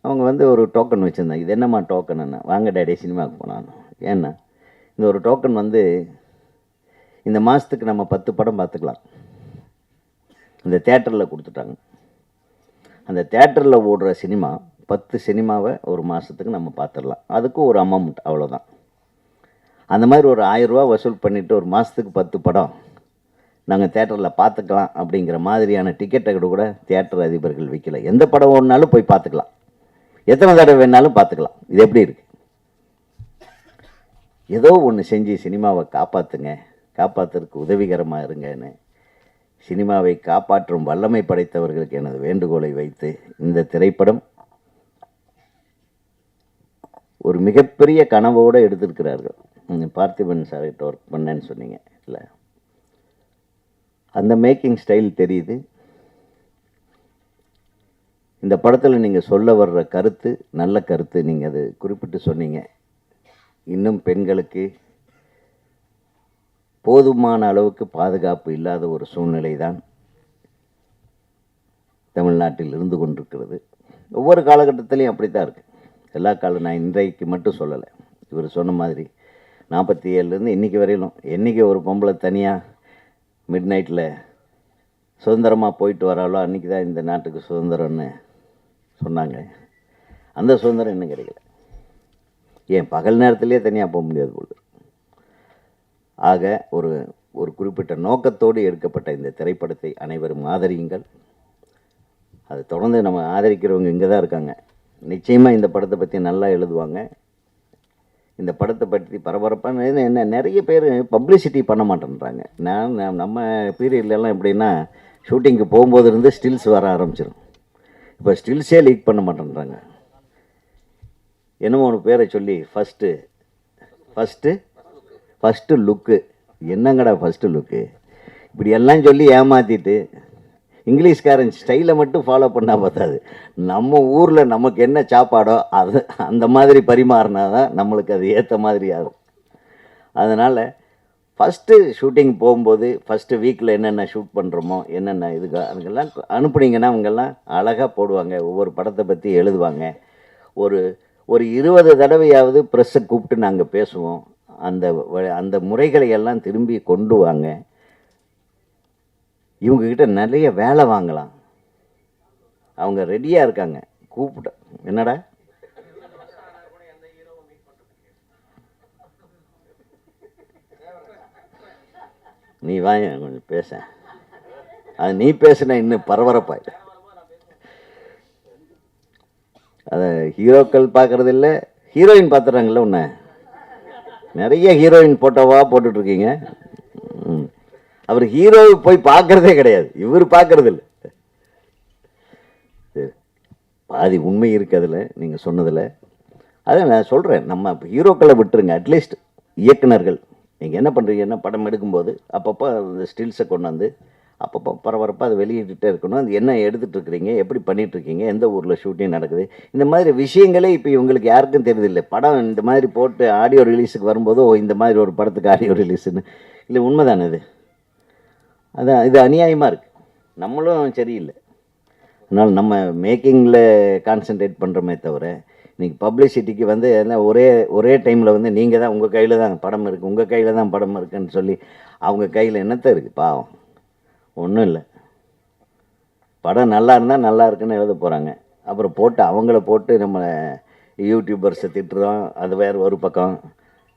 [SPEAKER 2] அவங்க வந்து ஒரு டோக்கன் வச்சுருந்தாங்க. இது என்னம்மா டோக்கன்? என்ன வாங்க டேடி சினிமாவுக்கு போனான்னு. ஏன்னா இந்த ஒரு டோக்கன் வந்து இந்த மாதத்துக்கு நம்ம 10 படம் பார்த்துக்கலாம். இந்த தேட்டரில் கொடுத்துட்டாங்க. அந்த தேட்டரில் ஓடுற சினிமா 10 சினிமாவை ஒரு மாதத்துக்கு நம்ம பார்த்துடலாம். அதுக்கும் ஒரு அமௌண்ட், அவ்வளோதான். அந்த மாதிரி ஒரு 1000 ரூபா வசூல் பண்ணிவிட்டு ஒரு மாதத்துக்கு 10 படம் நாங்கள் தேட்டரில் பார்த்துக்கலாம் அப்படிங்கிற மாதிரியான டிக்கெட்டை கூட தியேட்டர் அதிபர்கள் விற்கல. எந்த படம் ஓடினாலும் போய் பார்த்துக்கலாம், எத்தனை தடவை வேணாலும் பார்த்துக்கலாம். இது எப்படி இருக்குது? ஏதோ ஒன்று செஞ்சு சினிமாவை காப்பாற்றுங்க, காப்பாற்றுறதுக்கு உதவிகரமாக இருங்கன்னு சினிமாவை காப்பாற்றும் வல்லமை படைத்தவர்களுக்கு எனது வேண்டுகோளை வைத்து, இந்த திரைப்படம் ஒரு மிகப்பெரிய கனவோடு எடுத்திருக்கிறார்கள். பார்த்திபன் சார்கிட்ட ஒர்க் பண்ணேன்னு சொன்னீங்க இல்லை, அந்த மேக்கிங் ஸ்டைல் தெரியுது. இந்த படத்தில் நீங்கள் சொல்ல வர்ற கருத்து நல்ல கருத்து. நீங்கள் அது குறிப்பிட்டு சொன்னீங்க, இன்னும் பெண்களுக்கு போதுமான அளவுக்கு பாதுகாப்பு இல்லாத ஒரு சூழ்நிலை தான் தமிழ்நாட்டில் இருந்து கொண்டிருக்கிறது. ஒவ்வொரு காலகட்டத்திலையும் அப்படி தான் இருக்குது. எல்லா நான் இன்றைக்கு மட்டும் சொல்லலை. இவர் சொன்ன மாதிரி 47லேருந்து இன்றைக்கி வரையிலும் என்றைக்கு ஒரு பொம்பளை தனியாக மிட் நைட்டில் சுதந்திரமாக போயிட்டு வராளோ அன்றைக்கி தான் இந்த நாட்டுக்கு சுதந்திரம்னு சொன்னாங்க. அந்த சுதந்திரம் இன்னும் கிடைக்கல. ஏன் பகல் நேரத்திலே தனியாக போக முடியாது போல. ஆக ஒரு ஒரு குறிப்பிட்ட நோக்கத்தோடு எடுக்கப்பட்ட இந்த திரைப்படத்தை அனைவரும் ஆதரியுங்கள். அது தொடர்ந்து நம்ம ஆதரிக்கிறவங்க இங்கே தான் இருக்காங்க. நிச்சயமாக இந்த படத்தை பற்றி நல்லா எழுதுவாங்க. இந்த படத்தை பற்றி பரபரப்பான என்ன நிறைய பேர் பப்ளிசிட்டி பண்ண மாட்டேன்றாங்க. நம்ம பீரியட்லலாம் எப்படின்னா ஷூட்டிங்க்கு போகும்போது இருந்து ஸ்டில்ஸ் வர ஆரம்பிச்சிடும். இப்போ ஸ்டில்ஸே லீக் பண்ண மாட்டேன்றாங்க. என்னமோ ஒரு பேரை சொல்லி ஃபஸ்ட்டு லுக்கு. என்னங்கடா ஃபஸ்ட்டு லுக்கு? இப்படி எல்லாம் சொல்லி ஏமாற்றிட்டு இங்கிலீஷ்காரன் ஸ்டைலை மட்டும் ஃபாலோ பண்ணால் பார்த்தாது. நம்ம ஊரில் நமக்கு என்ன சாப்பாடோ அது அந்த மாதிரி பரிமாறினா தான் நம்மளுக்கு அது ஏற்ற மாதிரி ஆகும். அதனால் ஃபஸ்ட்டு ஷூட்டிங் போகும்போது ஃபஸ்ட்டு வீக்கில் என்னென்ன ஷூட் பண்ணுறோமோ என்னென்ன இதுக்கு அதுக்கெல்லாம் அனுப்புனீங்கன்னா அவங்கெல்லாம் அழகாக போடுவாங்க. ஒவ்வொரு படத்தை பற்றி எழுதுவாங்க. ஒரு 20 தடவையாவது ப்ரெஸ்ஸை கூப்பிட்டு நாங்கள் பேசுவோம். அந்த முறைகளை எல்லாம் திரும்பி கொண்டு வாங்க. இவங்கக்கிட்ட நிறைய வேலை வாங்கலாம். அவங்க ரெடியாக இருக்காங்க. கூப்பிட்ட என்னடா நீ வாங்க கொஞ்சம் பேச. அது நீ பேசுன இன்னும் பரபரப்பாய். அதை ஹீரோக்கள் பார்க்குறது இல்லை, ஹீரோயின் பார்த்துறாங்கல்ல. உன்னை நிறைய ஹீரோயின் போட்டோவா போட்டுட்ருக்கீங்க. அவர் ஹீரோவை போய் பார்க்குறதே கிடையாது. இவர் பார்க்குறது இல்லை. சரி, பாதி உண்மை இருக்குது அதில் நீங்கள் சொன்னதில். அதை நான் சொல்கிறேன், நம்ம ஹீரோக்களை விட்டுருங்க. அட்லீஸ்ட் இயக்குனர்கள் நீங்கள் என்ன பண்ணுறீங்கன்னா படம் எடுக்கும்போது அப்பப்போ அந்த ஸ்டில்ஸை கொண்டு வந்து அப்பப்போ பரபரப்பாக அதை வெளியிட்டுட்டே இருக்கணும். அது என்ன எடுத்துகிட்ருக்கிறீங்க, எப்படி பண்ணிகிட்ருக்கீங்க, எந்த ஊரில் ஷூட்டிங் நடக்குது, இந்த மாதிரி விஷயங்களே இப்போ இவங்களுக்கு யாருக்கும் தெரியுதில்லை. படம் இந்த மாதிரி போட்டு ஆடியோ ரிலீஸுக்கு வரும்போது இந்த மாதிரி ஒரு படத்துக்கு ஆடியோ ரிலீஸுன்னு இல்லை. உண்மை தானே இது? அதான் இது அநியாயமாக இருக்குது. நம்மளும் சரியில்லை. அதனால் நம்ம மேக்கிங்கில் கான்சன்ட்ரேட் பண்ணுறோமே தவிர இன்றைக்கி பப்ளிசிட்டிக்கு வந்து எல்லாம் ஒரே டைமில் வந்து நீங்கள் தான் உங்கள் கையில் தான் படம் இருக்குது, உங்கள் கையில் தான் படம் இருக்குதுன்னு சொல்லி அவங்க கையில் என்னத்தை இருக்குது? பாவம் ஒன்றும் இல்லை. படம் நல்லா இருந்தால் நல்லா இருக்குன்னு எழுத போகிறாங்க. அப்புறம் அவங்கள போட்டு நம்ம யூடியூபர்ஸை திட்டுறோம். அது வேறு ஒரு பக்கம்.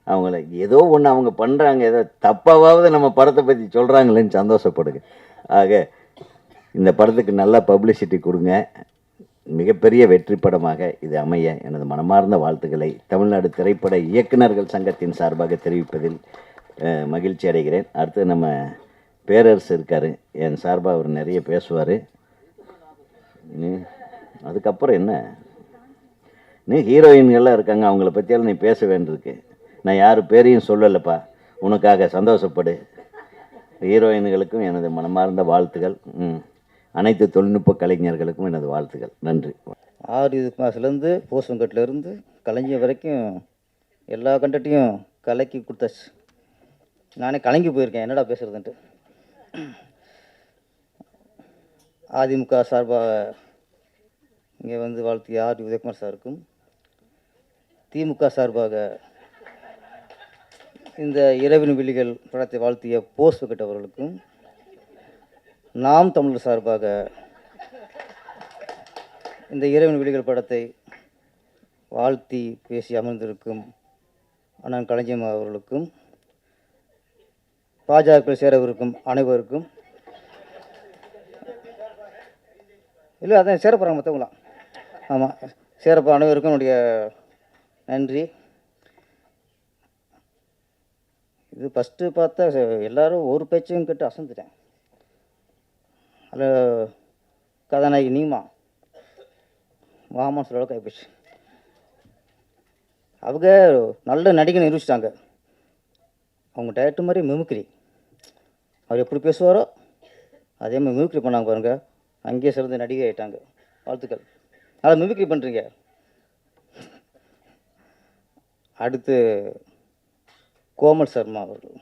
[SPEAKER 2] அவங்கள ஏதோ ஒன்று அவங்க பண்ணுறாங்க, ஏதோ தப்பாவது நம்ம படத்தை பற்றி சொல்கிறாங்களேன்னு சந்தோஷப்படுங்க. ஆக இந்த படத்துக்கு நல்லா பப்ளிசிட்டி கொடுங்க. மிகப்பெரிய வெற்றி படமாக இது அமைய எனது மனமார்ந்த வாழ்த்துக்களை தமிழ்நாடு திரைப்பட இயக்குநர்கள் சங்கத்தின் சார்பாக தெரிவிப்பதில் மகிழ்ச்சி அடைகிறேன். அடுத்து நம்ம பேரரசு இருக்கார், என் சார்பாக அவர் நிறைய பேசுவார். அதுக்கப்புறம் என்ன, நீ ஹீரோயின்கள்லாம் இருக்காங்க, அவங்கள பற்றியெல்லாம் நீ பேச வேண்டியிருக்கு. நான் யார் பேரையும் சொல்லலைப்பா, உனக்காக சந்தோஷப்படு. ஹீரோயின்களுக்கும் எனது மனமார்ந்த வாழ்த்துக்கள். அனைத்து தொழில்நுட்ப கலைஞர்களுக்கும் எனது வாழ்த்துக்கள். நன்றி.
[SPEAKER 3] 6 மாதத்துலேருந்து போஸ்வங்கட்டிலேருந்து கலைஞர் வரைக்கும் எல்லா கண்டட்டையும் கலக்கி கொடுத்தாச்சு. நானே கலங்கி போயிருக்கேன் என்னடா பேசுகிறதுன்ட்டு. அதிமுக சார்பாக இங்கே வந்து வாழ்த்திய ஆர் உதயகுமார் சாருக்கும், திமுக சார்பாக இந்த இரவின் விழிகள் படத்தை வாழ்த்திய போஸ் வெங்கட் அவர்களுக்கும், நாம் தமிழர் சார்பாக இந்த இரவின் விழிகள் படத்தை வாழ்த்தி பேசி அமர்ந்திருக்கும் அண்ணன் கலைஞர் அவர்களுக்கும், பாஜக சேரவிருக்கும் அனைவருக்கும், இல்லை அதான் சேர போகிறாங்க மற்றவங்களாம், ஆமாம் சேரப்போ அனைவருக்கும் என்னுடைய நன்றி. இது ஃபஸ்ட்டு பார்த்தா எல்லோரும் ஒரு பேச்சையும் கேட்டு அசந்துட்டேன். அதில் கதாநாயகி நீமா வாமான்னு சொல்ல அளவுக்கு ஆகிப்போச்சு. அவங்க நல்ல நடிகை நிரூபிச்சிட்டாங்க. அவங்க டேரக்டர் மாதிரி மிமிக்ரி, அவர் எப்படி பேசுவாரோ அதே மாதிரி மிமிக்ரி பண்ணாங்க பாருங்கள். அங்கேயே சிறந்த நடிகை ஆகிட்டாங்க. வாழ்த்துக்கள். நல்லா மிமிக்ரி பண்ணுறீங்க. அடுத்து கோமல் சர்மா அவர்கள்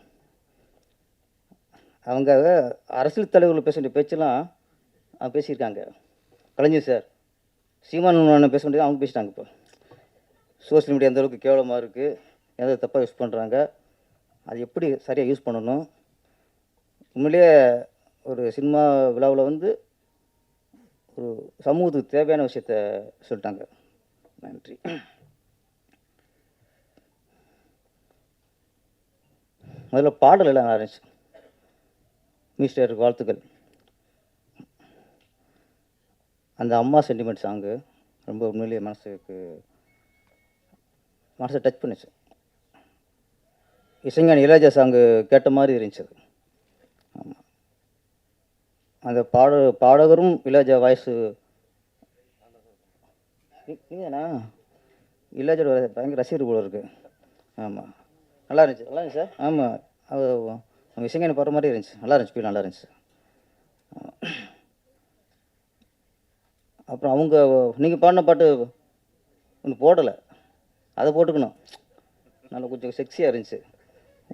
[SPEAKER 3] அவங்க அரசியல் தலைவர்கள் பேச வேண்டிய பேச்செல்லாம் பேசியிருக்காங்க. கலைஞர் சார், சீமான் அண்ணன் பேச வேண்டியது அவங்க பேசிட்டாங்க. இப்போ சோஷியல் மீடியா எந்த அளவுக்கு கேவலமாக இருக்குது, எந்த தப்பாக யூஸ் பண்ணுறாங்க, அது எப்படி சரியாக யூஸ் பண்ணணும். உண்மையிலேயே ஒரு சினிமா விழாவில் வந்து ஒரு சமூகத்துக்கு தேவையான விஷயத்த சொல்லிட்டாங்க. நன்றி. முதல்ல பாடல் எல்லாம் நல்லா இருந்துச்சு. மிஸ்டருக்கு வாழ்த்துக்கள். அந்த அம்மா சென்டிமெண்ட் சாங்கு ரொம்ப உண்மையிலேயே மனசை டச் பண்ணுச்சு. இசைஞானி இளையராஜா சாங்கு கேட்ட மாதிரி இருந்துச்சு அது. ஆமாம், அந்த பாடகரும் இளையராஜா வாய்ஸு நீங்கண்ணா இளையராஜோட பயங்கர ரசிகர் போல இருக்குது. ஆமாம், நல்லா இருந்துச்சு சார். ஆமாம், அது அவங்க இசைஞானி பாடுற மாதிரி இருந்துச்சு. நல்லா இருந்துச்சு, ஃபீல் நல்லா இருந்துச்சு. அப்புறம் அவங்க நீங்கள் பாடின பாட்டு ஒன்று போடலை, அதை போட்டுக்கணும். நல்லா கொஞ்சம் செக்ஸியாக இருந்துச்சு.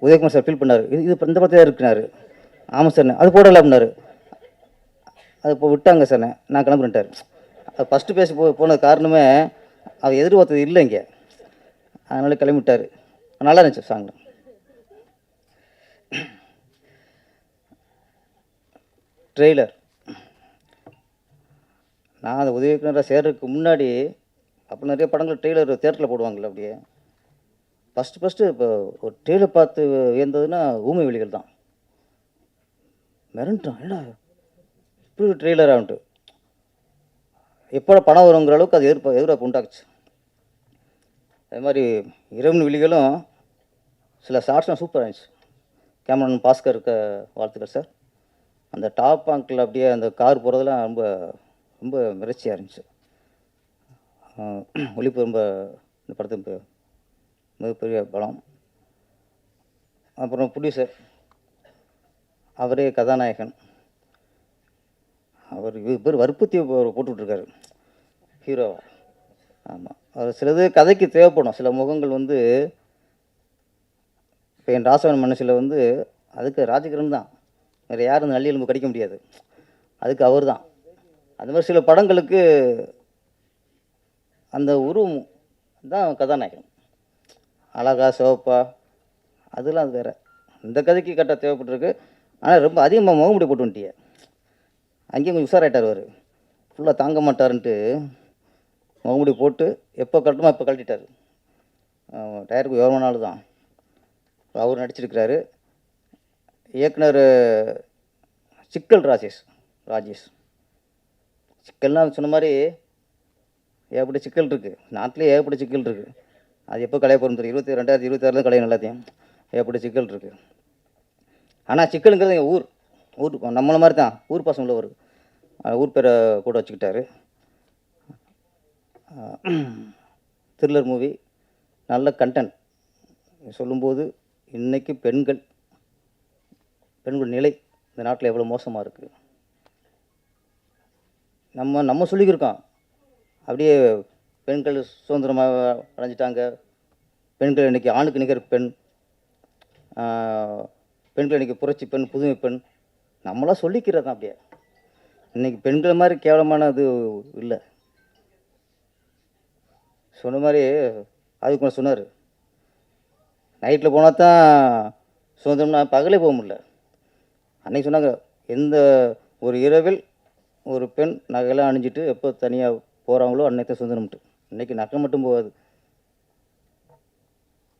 [SPEAKER 3] உதயகுமார் சார் ஃபீல் பண்ணார், இது இந்த படத்தில் தான் இருக்குனாரு. ஆமாம் சார், அது போடலை அப்படின்னாரு. அது இப்போ விட்டாங்க சார், நான் கிளம்புறேன்ட்டார். அது ஃபஸ்ட்டு பேசி போனது காரணமே அவர் எதிர்பார்த்தது இல்லை இங்கே, அதனால கிளம்பிட்டார். நல்லா இருந்துச்சு சாங். ட்ரெய்லர் நான் அந்த உதவி இயக்குனராக சேர்றதுக்கு முன்னாடி அப்போ நிறைய படங்கள் ட்ரெய்லர் தேட்டரில் போடுவாங்கள்ல. அப்படியே ஃபஸ்ட்டு இப்போ ஒரு ட்ரெய்லர் பார்த்து வியந்ததுன்னா ஊமை வெளிகள் தான். மிரண்டான், ஏடா இப்படி ஒரு ட்ரெய்லர் ஆகிட்டு எப்போ படம் வருங்கிற அளவுக்கு அது எதிர்பார்ப்பு உண்டாக்குச்சு. அது மாதிரி இரவு விழிகளும் சில ஷார்ட்ஸ்லாம் சூப்பராக இருந்துச்சு. கேமராமேன் பாஸ்கர் இருக்க வாழ்த்துக்கள் சார். அந்த டாப் ஆங்கிள் அப்படியே அந்த கார் போகிறதுலாம் ரொம்ப ரொம்ப மிரட்சியாக இருந்துச்சு. ஒளிப்பு ரொம்ப இந்த படத்துக்கு மிகப்பெரிய பலம். அப்புறம் ப்ரொடியூசர் அவரே கதாநாயகன், அவர் பேர் வற்புறுத்தி போட்டுட்ருக்காரு ஹீரோவா. ஆமாம், அவர் சிலது கதைக்கு தேவைப்படும். சில முகங்கள் வந்து இப்போ என் ராசவன் மனசில் வந்து அதுக்கு ராஜகிரண் தான், வேறு யாரும் அந்த நல்லி எலும்பு கடிக்க முடியாது, அதுக்கு அவர் தான். அந்த மாதிரி சில படங்களுக்கு அந்த உருவம் தான் கதாநாயகன். அழகா சிவப்பா அதெல்லாம் அது வேறு. இந்த கதைக்கு கரெக்டாக தேவைப்பட்டிருக்கு. ஆனால் ரொம்ப அதிகமாக முகமுடி போட்டு வந்துட்டிய, அங்கேயும் கொஞ்சம் உஷாராயிட்டார். அவர் ஃபுல்லாக தாங்க மாட்டாருன்ட்டு முகமுடி போட்டு எப்போ கட்டணுமோ எப்போ கழட்டிட்டார். டயருக்கு யோர்மனாலும் தான் அவர் நடிச்சிருக்கிறாரு. இயக்குனர் சிக்கல் ராஜேஷ். சிக்கல்லாம் சொன்ன மாதிரி ஏகப்பட்ட சிக்கல் இருக்குது, நாட்டிலே ஏகப்பட்ட சிக்கல் இருக்குது. அது எப்போ கலைய போகிறோம் தெரியும், 2026 கலையும் எல்லாத்தையும். ஏகப்பட்ட சிக்கல் இருக்குது. ஆனால் சிக்கலுங்கிறது எங்கள் ஊர் நம்மளை மாதிரி தான் ஊர் பாசம் உள்ளவர். ஊர் பேரை கூட வச்சுக்கிட்டாரு. த்ரில்லர் மூவி, நல்ல கண்டென்ட். சொல்லும்போது இன்றைக்கி பெண்கள் நிலை இந்த நாட்டில் எவ்வளோ மோசமாக இருக்குது. நம்ம சொல்லிக்கிருக்கோம், அப்படியே பெண்கள் சுதந்திரமாக அடைஞ்சிட்டாங்க, பெண்கள் இன்றைக்கி ஆணுக்கு நிகர் பெண், பெண்கள் இன்றைக்கி புரட்சி பெண், புதுமை பெண், நம்மளாம் சொல்லிக்கிறது தான். அப்படியே இன்றைக்கி பெண்கள் மாதிரி கேவலமான இது இல்லை. சொன்ன மாதிரி அதுக்கு கொஞ்சம் சொன்னார், நைட்டில் போனால் தான் சுதந்திரம்னா பகலே போக முடியல. அன்றைக்கி சொன்னாங்க, எந்த ஒரு இரவில் ஒரு பெண் நகையெல்லாம் அணிஞ்சிட்டு எப்போ தனியாக போகிறாங்களோ அன்னைக்கு தான் சுதந்திரம்ட்டு. இன்றைக்கி நகை மட்டும் போகாது,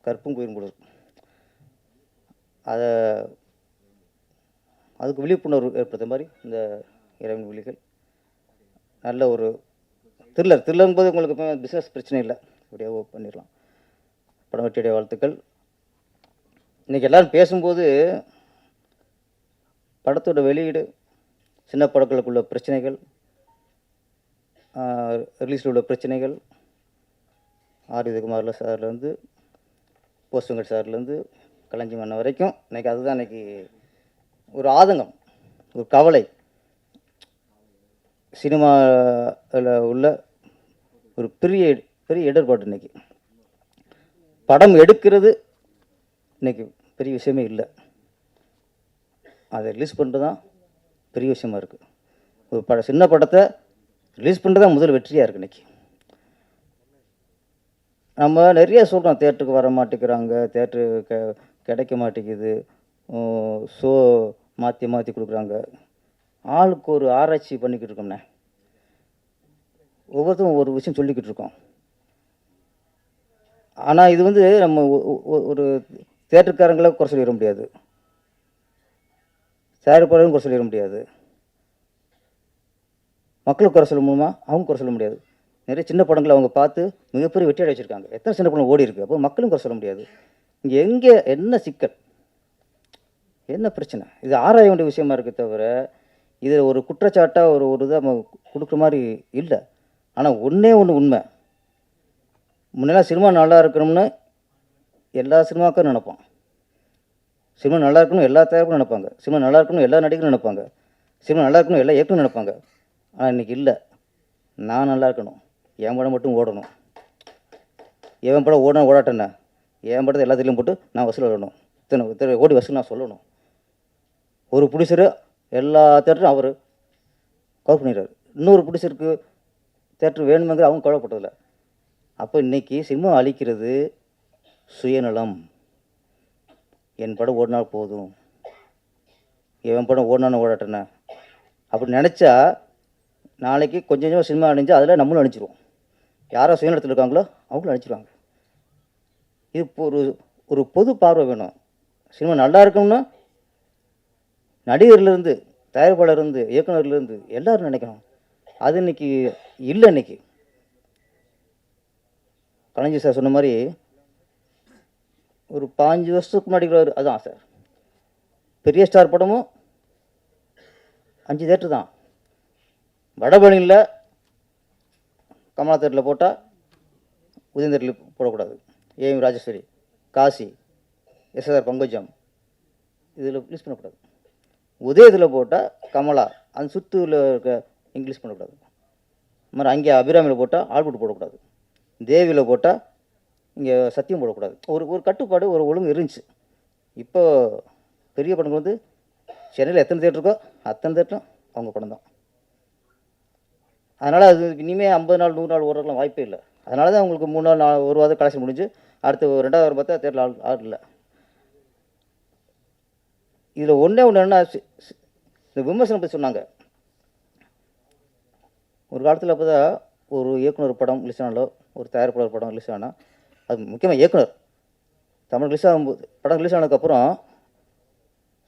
[SPEAKER 3] கற்பும் போயிடும் போல இருக்கும். அதுக்கு விழிப்புணர்வு ஏற்படுத்த மாதிரி இந்த இரவின் விழிகள் நல்ல ஒரு த்ரில்லருங்கும்போது உங்களுக்கு இப்போ பிஸ்னஸ் பிரச்சனை இல்லை, அப்படியே பண்ணிடலாம். படம் வெற்றியுடைய வாழ்த்துக்கள். இன்றைக்கி எல்லோரும் பேசும்போது படத்தோட வெளியீடு, சின்ன படங்களுக்குள்ள பிரச்சனைகள், ரிலீஸில் உள்ள பிரச்சனைகள், ஆர் விஜயகுமாரில் சார்லேருந்து போஸ்டங்கட் சார்லேருந்து கலைஞர் மன்ன வரைக்கும் இன்றைக்கி அதுதான் இன்றைக்கி ஒரு ஆதங்கம், ஒரு கவலை. சினிமாவில் உள்ள ஒரு பெரிய இடர்பாடு. இன்றைக்கி படம் எடுக்கிறது இன்றைக்கி பெரிய விஷயமே இல்லை. அதை ரிலீஸ் பண்ணுறது தான் பெரிய விஷயமா இருக்குது. ஒரு சின்ன படத்தை ரிலீஸ் பண்ணுறது தான் முதல் வெற்றியாக இருக்குது இன்றைக்கி. நம்ம நிறைய சொல்கிறோம், தேட்டருக்கு வர மாட்டேங்கிறாங்க, தேட்ரு கிடைக்க மாட்டேங்குது, ஷோ மாற்றி மாற்றி கொடுக்குறாங்க. ஆளுக்கு ஒரு ஆராய்ச்சி பண்ணிக்கிட்டு இருக்கோம்ண்ணே. ஒவ்வொருத்தரும் ஒரு விஷயம் சொல்லிக்கிட்டு இருக்கோம். ஆனால் இது வந்து நம்ம ஒரு தேட்டருக்காரங்களை குறை சொல்லிட முடியாது, தயாரிப்பாளரும் குறை சொல்லிட முடியாது, மக்களுக்கு குறை சொல்ல முடியுமா? அவங்க குறை சொல்ல முடியாது. நிறைய சின்ன படங்களை அவங்க பார்த்து மிகப்பெரிய வெற்றி அடை வச்சுருக்காங்க. எத்தனை சின்ன படம் ஓடி இருக்குது. அப்போ மக்களும் குறை சொல்ல முடியாது. இங்கே எங்கே என்ன சிக்கல், என்ன பிரச்சனை, இது ஆராய வேண்டிய விஷயமா இருக்குது தவிர இதில் ஒரு குற்றச்சாட்டாக ஒரு இதை நம்ம கொடுக்குற மாதிரி இல்லை. ஆனால் ஒன்றே ஒன்று உண்மை, முன்னெல்லாம் சினிமா நல்லா இருக்கணும்னு எல்லா சினிமாக்காரும் நினைப்பான். சினிமா நல்லா இருக்கணும் எல்லா தயாரிப்பும் நினைப்பாங்க. சினிமா நல்லா இருக்கணும் எல்லா நடிகரும் நினைப்பாங்க. சினிமா நல்லா இருக்கணும் எல்லா இயக்குனரும் நினைப்பாங்க. ஆனால் இன்றைக்கி இல்லை. நான் நல்லா இருக்கணும், என் படம் மட்டும் ஓடணும், என் படம் ஓடணும் ஓடாட்டேண்ணே, என் படத்தை எல்லாத்துலேயும் போட்டு நான் வசூல் வரணும், இத்தனை கோடி வசூல் நான் சொல்லணும். ஒரு ப்ரொடியூசரு எல்லா தேட்டரும் அவர் கவர் பண்ணிடுறாரு. இன்னொரு ப்ரொடியூசருக்கு தேட்டர் வேணுமெங்கிற அவங்க கவலைப்பட்டதில்லை. அப்போ இன்றைக்கி சினிமா அழிக்கிறது சுயநலம். என் படம் ஓடினால் போதும், என் படம் ஓடினான்னு ஓடாட்டேண்ணே அப்படி நினச்சா நாளைக்கு கொஞ்சம் கொஞ்சமாக சினிமா அணிஞ்சு அதில் நம்மளும் அணிச்சிருவோம். யாரோ சுயநலத்தில் இருக்காங்களோ அவங்களும் அணிச்சிருவாங்க. இது ஒரு ஒரு பொது பார்வை வேணும். சினிமா நல்லா இருக்கணும்னா நடிகர்லேருந்து தயாரிப்பாளர்லேருந்து இயக்குனர்லேருந்து எல்லோரும் நினைக்கணும். அது இன்றைக்கி இல்லை. இன்றைக்கி கலைஞர் சார் சொன்ன மாதிரி ஒரு 5 வருஷத்துக்கு முன்னாடி அதுதான் சார், பெரிய ஸ்டார் படமும் 5 தேட்டர் தான். வடபழனியில் கமலா தேட்டரில் போட்டால் உதயம் தேட்டரில் போடக்கூடாது. ஏஎம் ராஜேஸ்வரி, காசி, எஸ்ஆர் பங்கஜம் இதில் ரிலீஸ் பண்ணக்கூடாது. உதயத்தில் போட்டால் கமலா, அந்த சுற்றில் இருக்க இங்கிலீஷ் பண்ணக்கூடாது. இது மாதிரி அங்கே அபிராமியில் போட்டால் ஆல்புட் போடக்கூடாது. தேவியில் போட்டால் இங்கே சத்தியம் போடக்கூடாது. ஒரு கட்டுப்பாடு ஒரு ஒழுங்கு இருந்துச்சு. இப்போ பெரிய படங்கள் வந்து சென்னையில் எத்தனை தேட்டர் இருக்கோ அத்தனை தேட்டரும் அவங்க படம் தான். அதனால் அது இனிமேல் 50 நாள் 100 நாள் ஓடுறதுலாம் வாய்ப்பே இல்லை. அதனால தான் உங்களுக்கு 3 நாள் 1 வாரம் கலெக்ஷன் முடிஞ்சு அடுத்து 2வது வாரம் பார்த்தா தேட்டரில் ஆள் இல்லை. இதில் ஒன்றே ஒன்று என்ன, இந்த விமர்சனம் பற்றி சொன்னாங்க. ஒரு காலத்தில் அப்போ தான் ஒரு இயக்குனர் படம் ரிலீஸ் ஆனாலோ ஒரு தயாரிப்பாளர் படம் ரிலீஸ் ஆனால், அது முக்கியமாக இயக்குனர் தமிழ் ரிலீஸ் ஆகும்போது படம் ரிலீஸ் ஆனதுக்கப்புறம்